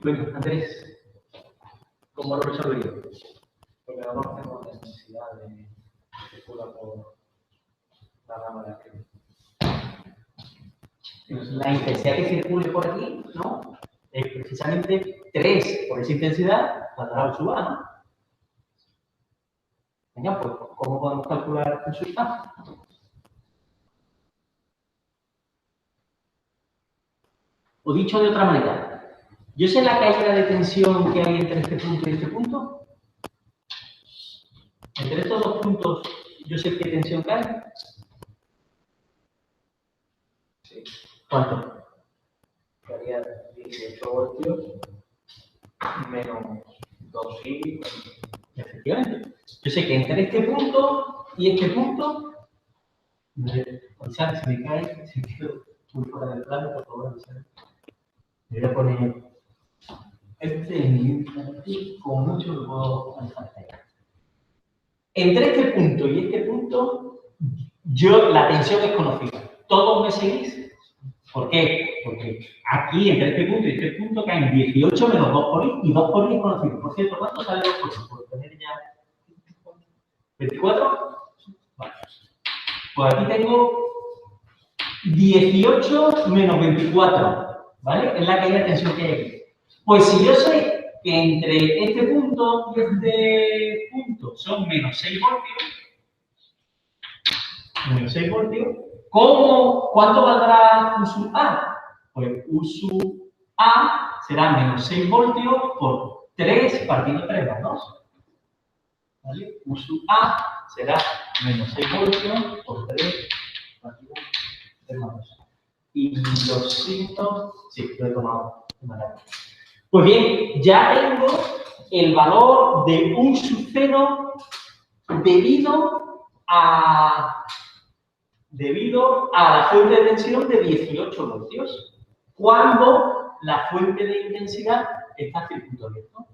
Bueno, Andrés, ¿cómo lo resolvería? Porque no tenemos necesidad de cura por la rama de aquí. La intensidad que circule por aquí, ¿no? Es precisamente 3 por esa intensidad cuadrado sub A, ¿no? Venga, pues, ¿cómo podemos calcular el sub A? O dicho de otra manera, ¿yo sé la caída de tensión que hay entre este punto y este punto? Entre estos dos puntos, ¿yo sé qué tensión cae? Sí. ¿Cuánto? Daría 18 voltios menos 2I. Efectivamente. Yo sé que entre este punto y este punto, o sea, si me cae, si quedo muy fuera del plano, por favor, avisar. Me voy a poner este con mucho lo puedo alcanzar. Entre este punto y este punto, la tensión es conocida. ¿Todos me seguís? ¿Por qué? Porque aquí, entre este punto y este punto, caen 18 menos 2 por I, y 2 por I es conocido. Por cierto, ¿cuánto sale 2 por I? Por tener ya 24. Vale. Pues aquí tengo 18 menos 24, ¿vale? Es la caída de tensión que hay aquí. Pues si yo sé que entre este punto y este punto son menos 6 voltios, ¿cuánto valdrá U sub A? Pues U sub A será menos 6 voltios por 3 partido 3 más 2. ¿Vale? U sub A será menos 6 voltios por 3 partido 3 más 2. Y los signos, sí, lo he tomado de manera. Pues bien, ya tengo el valor de U sub 0 debido a la fuente de tensión de 18 voltios, cuando la fuente de intensidad está en circuito abierto.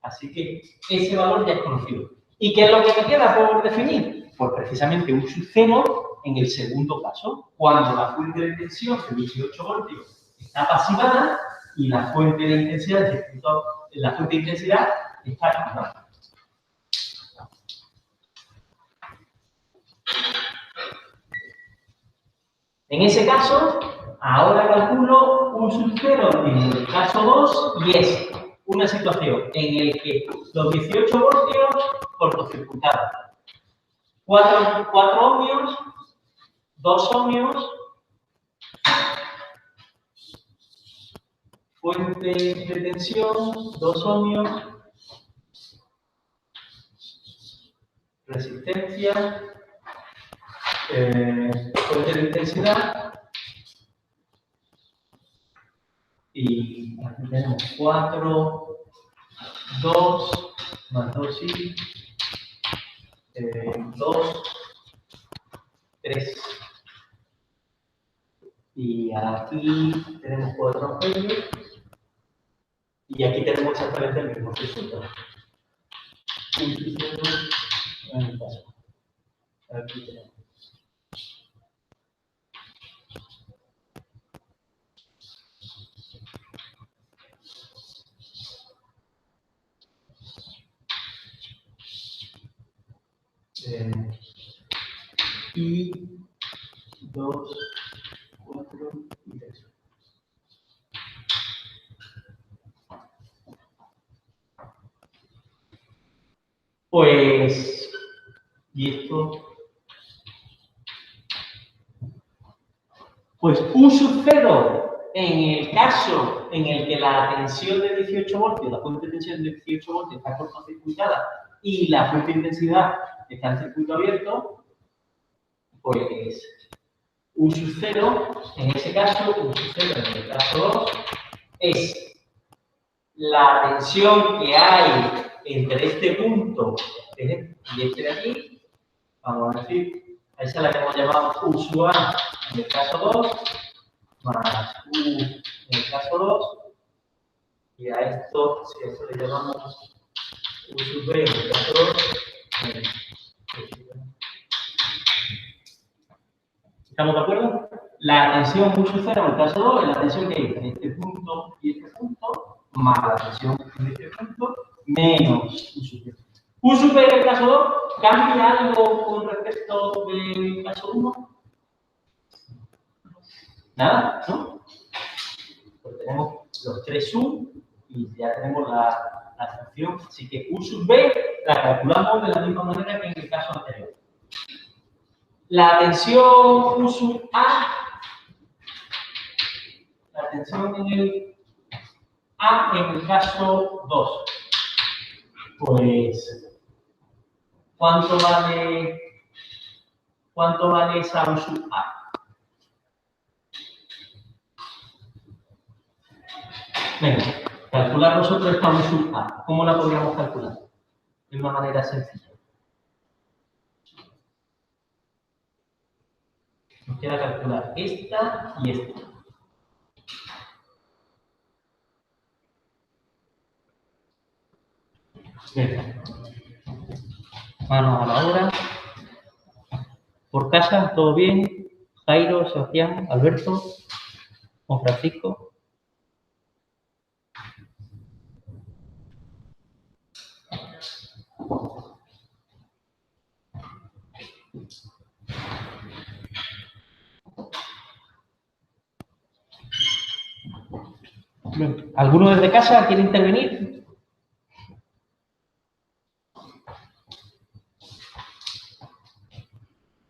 Así que ese valor ya es conocido. ¿Y qué es lo que me queda por definir? Pues precisamente U sub 0 en el segundo caso, cuando la fuente de tensión de 18 voltios está pasivada y la fuente de intensidad del circuito, está activada. En ese caso, ahora calculo U sub 0 en el caso 2 y es una situación en la que los 18 voltios cortocircuitados. 4 ohmios, 2 ohmios, fuente de tensión, 2 ohmios, resistencia, fuente de intensidad, y aquí tenemos 4, 2, más 2 y 2, 3. Y aquí tenemos 4 ohmios, y aquí tenemos exactamente el mismo resultado. Aquí tenemos. Y 2, 4 y 3. Pues, y esto, pues U sub 0 en el caso en el que la tensión de 18 voltios, la fuente de tensión de 18 voltios está cortocircuitada y la fuente de intensidad está en circuito abierto, pues U sub 0 en ese caso, U sub 0 en el caso 2, es la tensión que hay entre este punto y este de aquí, vamos a decir, a esa es la que hemos llamado U sub A en el caso 2, más U en el caso 2, y a esto, si a esto le llamamos U sub B en el caso 2, ¿estamos de acuerdo? La tensión U sub 0 en el caso 2 es la tensión que hay entre este punto y este punto, más la tensión en este punto, menos U sub B. U sub B en el caso 2, ¿cambia algo con respecto del caso 1? Nada, ¿no? Pues tenemos los 3 U y ya tenemos la función, así que U sub B la calculamos de la misma manera que en el caso anterior. La tensión U sub A, la tensión en el A en el caso 2, pues ¿cuánto vale esa U sub A? Venga, calcular nosotros esta U sub A. ¿Cómo la podríamos calcular? De una manera sencilla. Nos queda calcular esta y esta. Venga. Manos a la obra. Por casa, ¿todo bien? Jairo, Sebastián, Alberto, Juan Francisco. ¿Alguno desde casa quiere intervenir?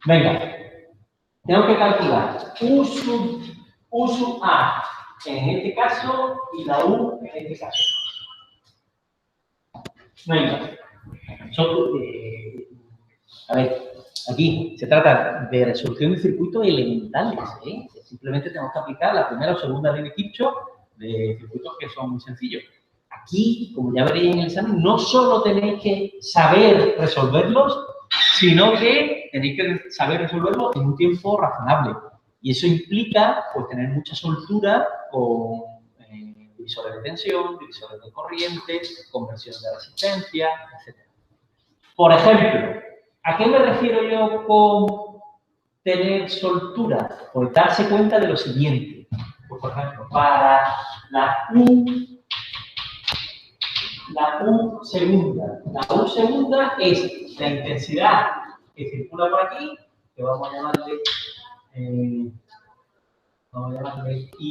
Venga, tengo que calcular U sub A en este caso y la U en este caso. Venga, a ver, aquí se trata de resolución de circuitos elementales, ¿eh? Simplemente tenemos que aplicar la primera o segunda ley de Kirchhoff de circuitos que son muy sencillos. Aquí, como ya veréis en el examen, no solo tenéis que saber resolverlos, sino que tenéis que saber resolverlos en un tiempo razonable. Y eso implica pues, tener mucha soltura con divisores de tensión, divisores de corriente, conversión de resistencia, etc. Por ejemplo, ¿a qué me refiero yo con tener soltura? Pues darse cuenta de lo siguiente. Pues, por ejemplo, para la U segunda es la intensidad que circula por aquí, que vamos a llamarle I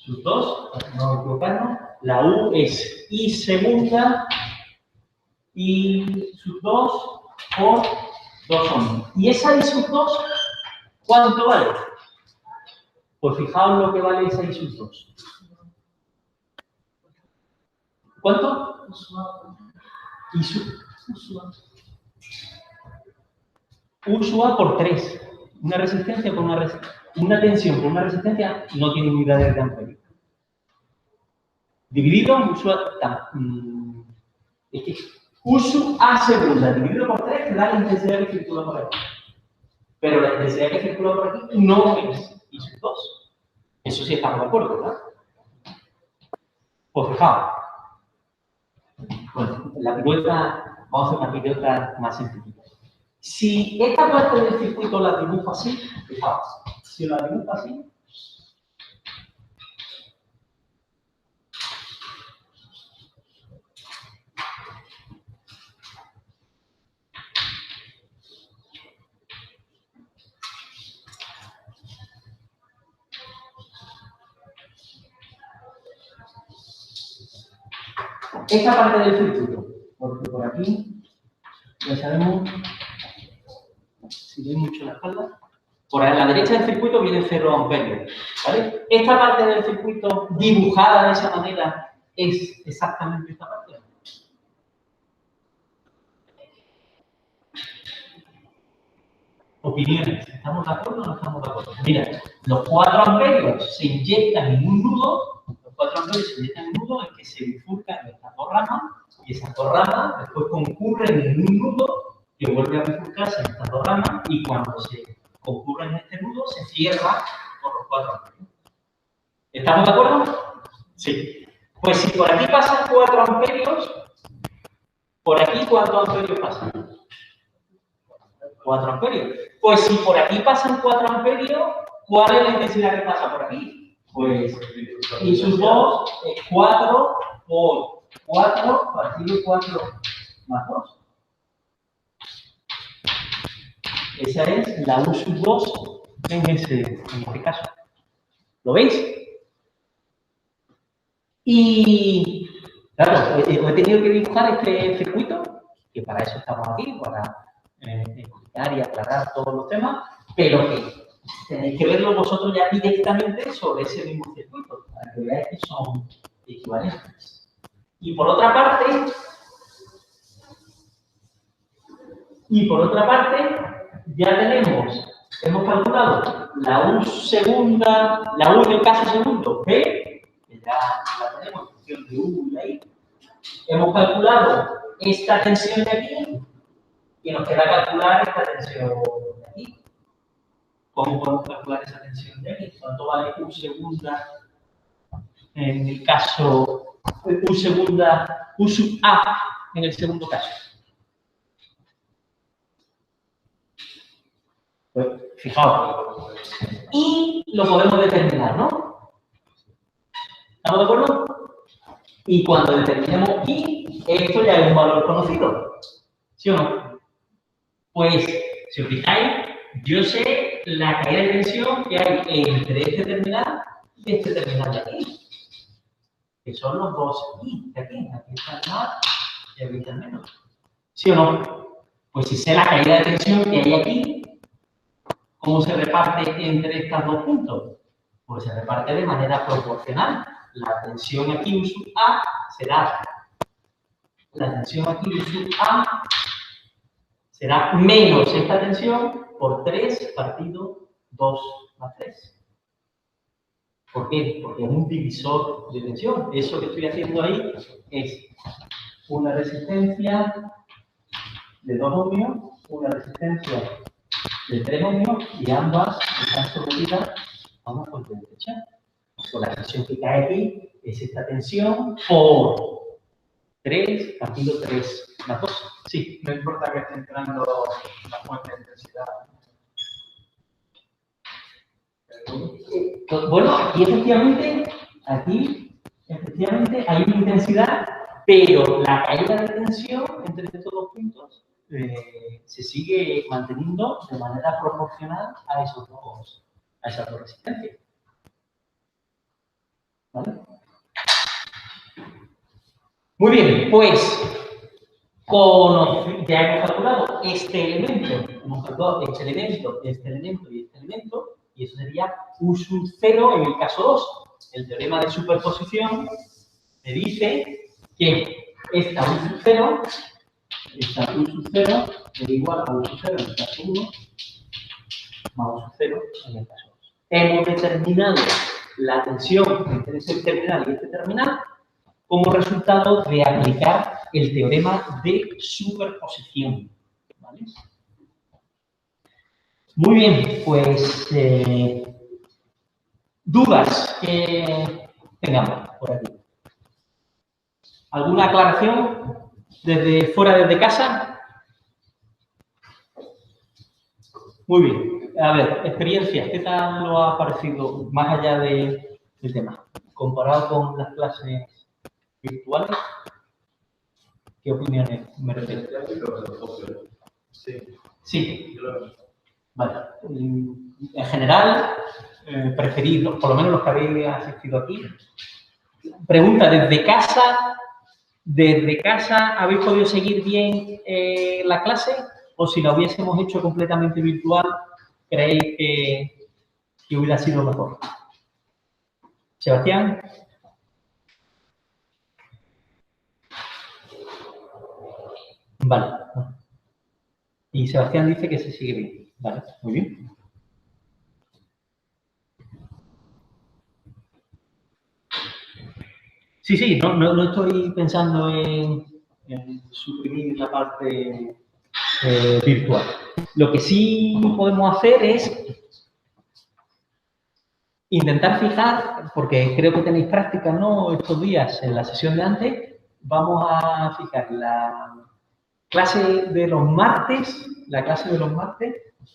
sub 2, para no equivocarnos. La U es I segunda, I sub 2 por 2 ohmios. ¿Y esa I sub 2 cuánto vale? Pues fijaos lo que vale esa I sub 2. ¿Cuánto? I sub U sub A por 3. Una resistencia por una resistencia. Una tensión por una resistencia no tiene unidades de amperio. Dividido U sub A. Es que U sub A segunda dividido por 3 te da la intensidad que circula por aquí. Pero la intensidad que circula por aquí no es I sub 2. Eso sí estamos de acuerdo, ¿verdad? Pues fijaos. Bueno, la pirueta, vamos a hacer una pirueta más sencilla. Si esta parte del circuito la dibujo así, fijaos, si la dibujo así, esta parte del circuito, porque por aquí ya sabemos, si doy mucho la espalda, por a la derecha del circuito viene 0 amperios, ¿vale? Esta parte del circuito dibujada de esa manera es exactamente esta parte. Opiniones, ¿estamos de acuerdo o no estamos de acuerdo? Mira, los 4 amperios se inyectan en un nudo, los 4 amperios se inyectan en un nudo en que se bifurcan en estas dos ramas, y esas dos ramas después concurren en un nudo que vuelve a bifurcarse en estas dos ramas, y cuando se concurre en este nudo se cierra por los 4 amperios. ¿Estamos de acuerdo? Sí. Pues si por aquí pasan 4 amperios, por aquí ¿cuántos amperios pasan? 4 amperios. Pues si por aquí pasan 4 amperios, ¿cuál es la intensidad que pasa por aquí? Pues I sub 2 es 4 por 4 partido 4 más 2. Esa es la U sub 2 en este caso. ¿Lo veis? Y claro, he tenido que dibujar este circuito, que para eso estamos aquí, para explicar y aclarar todos los temas, pero que tenéis que verlo vosotros ya directamente sobre ese mismo circuito, para que veáis que son equivalentes. Y por otra parte, ya hemos calculado la U segunda, la U en el caso segundo, P, que ya la tenemos en función de U y I. Hemos calculado esta tensión de aquí, y nos queda calcular esta tensión de aquí. ¿Cómo podemos calcular esa tensión de aquí? ¿Cuánto vale U segunda en el caso, U segunda, U sub A en el segundo caso? Pues, fijaos. Y lo podemos determinar, ¿no? ¿Estamos de acuerdo? Y cuando determinemos I, esto ya es un valor conocido. ¿Sí o no? Pues, si os fijáis, yo sé la caída de tensión que hay entre este terminal y este terminal de aquí. Que son los dos I de aquí. Aquí está el más y aquí está el menos. ¿Sí o no? Pues si sé la caída de tensión que hay aquí, ¿cómo se reparte entre estos dos puntos? Pues se reparte de manera proporcional. La tensión aquí U sub A será, la tensión aquí U sub A será menos esta tensión por 3 partido 2 más 3. ¿Por qué? Porque es un divisor de tensión. Eso que estoy haciendo ahí es una resistencia de 2 ohmios, una resistencia de 3 ohmios, y ambas están sometidas a una fuente de tensión. Pues la tensión que cae aquí es esta tensión por 3 partido 3 más 2. Sí. No importa que esté entrando la fuente de intensidad. Bueno, aquí efectivamente hay una intensidad, pero la caída de tensión entre estos dos puntos se sigue manteniendo de manera proporcional a esas dos resistencias. ¿Vale? Muy bien, pues Ya hemos calculado este elemento, hemos calculado este elemento, este elemento y este elemento, y eso sería U sub 0 en el caso 2. El teorema de superposición me dice que esta U sub 0 es igual a U sub 0 en el caso 1 más U sub 0 en el caso 2. Hemos determinado la tensión entre este terminal y este terminal como resultado de aplicar el teorema de superposición. ¿Vale? Muy bien, pues dudas que tengamos por aquí. ¿Alguna aclaración desde fuera, desde casa? Muy bien. A ver, experiencia, ¿qué tal lo ha parecido más allá del tema? Comparado con las clases virtuales, ¿qué opiniones merecen? Sí. Sí. Vale. En general, preferís, por lo menos los que habéis asistido aquí. Pregunta, ¿desde casa habéis podido seguir bien la clase? O si la hubiésemos hecho completamente virtual, ¿creéis que hubiera sido mejor? Sebastián. Vale. Y Sebastián dice que se sigue bien. Vale, muy bien. Sí, no estoy pensando en suprimir la parte virtual. Lo que sí podemos hacer es intentar fijar, porque creo que tenéis práctica, ¿no? Estos días en la sesión de antes, vamos a fijar la clase de los martes,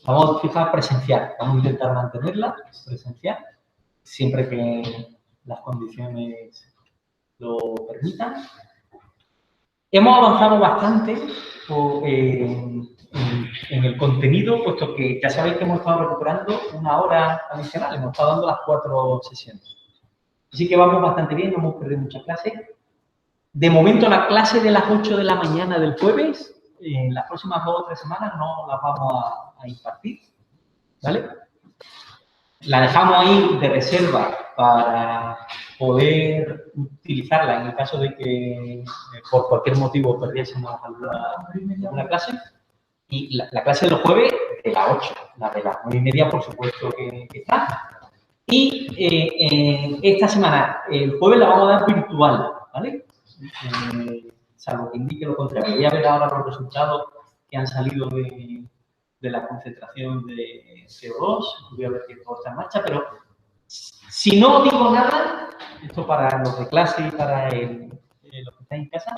vamos a fijar presencial, vamos a intentar mantenerla presencial, siempre que las condiciones lo permitan. Hemos avanzado bastante en el contenido, puesto que ya sabéis que hemos estado recuperando una hora adicional, hemos estado dando las 4 sesiones. Así que vamos bastante bien, no hemos perdido muchas clases. De momento, la clase de las 8 de la mañana del jueves, en las próximas 2 o 3 semanas no las vamos a impartir, ¿vale? La dejamos ahí de reserva para poder utilizarla en el caso de que por cualquier motivo perdiésemos alguna clase. Y la clase de los jueves de las 8, la de las 9:30 por supuesto que está. Y esta semana, el jueves la vamos a dar virtual, ¿vale? Salvo que indique lo contrario. Voy a ver ahora los resultados que han salido de la concentración de CO2, voy a ver que todo está en marcha, pero si no digo nada, esto para los de clase y para los que están en casa,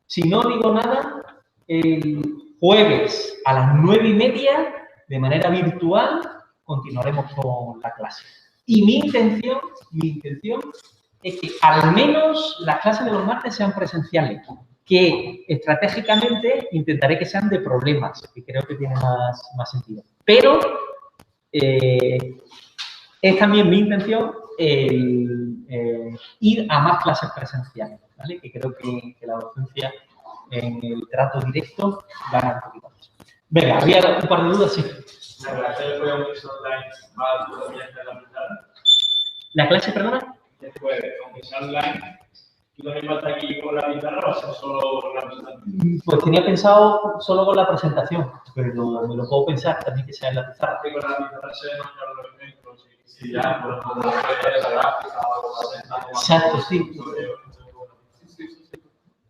si no digo nada, el jueves a las 9:30, de manera virtual, continuaremos con la clase. Y mi intención es que al menos las clases de los martes sean presenciales, que estratégicamente intentaré que sean de problemas, que creo que tiene más sentido. Pero es también mi intención ir a más clases presenciales, ¿vale? Que creo que la docencia en el trato directo gana un poquito más. Venga, había un par de dudas, sí. ¿La clase de juegos online va todavía en la mitad? ¿La clase, perdona? Después, aunque sea online, ¿tú también vas a estar aquí con la guitarra o vas a ser solo con la presentación? Pues tenía pensado solo con la presentación, pero me lo puedo pensar también que sea en la pizarra. Con la guitarra se ven los ejemplos y ya, por ejemplo, la gráfica o algo así. Exacto, sí.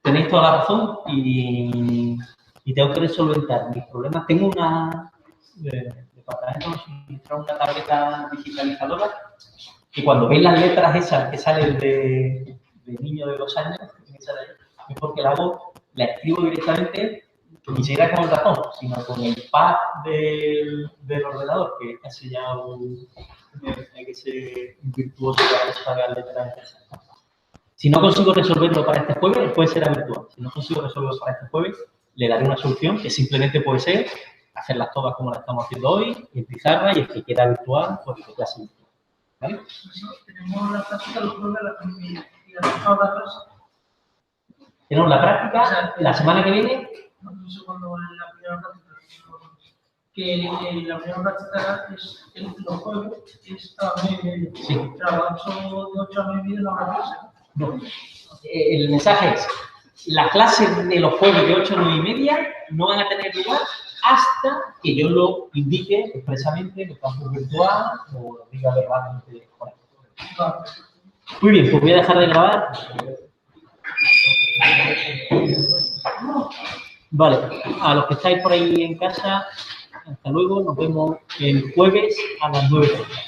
Tenéis toda la razón y tengo que solventar mis problemas. Tengo una departamento suministra una tableta digitalizadora que cuando veis las letras esas que salen de niño de 2 años, es porque la escribo directamente ni siquiera con el ratón, sino con el pad del ordenador, que es casi ya hay que ser virtuoso para las letras interesantes. Si no consigo resolverlo para este jueves, puede ser virtual. Si no consigo resolverlo para este jueves, le daré una solución que simplemente puede ser hacerlas todas como las estamos haciendo hoy, en pizarra, y el que quiera virtual, pues que clase virtual. ¿Vale? Tenemos la práctica los jueves a las 9:30 y las sábados. Tenemos la práctica la semana que viene. No sé cuándo va la primera práctica. Que la primera práctica es los jueves, es a las 9:30. Sí. Trabajo de 8 a 9:30 en la hora clase. No. El mensaje es, las clases de los jueves de 8 a 9:30 no van a tener lugar hasta que yo lo indique expresamente en el campus virtual o lo diga verbalmente por ahí. Muy bien, pues voy a dejar de grabar. Vale, a los que estáis por ahí en casa, hasta luego, nos vemos el jueves a las 9:30.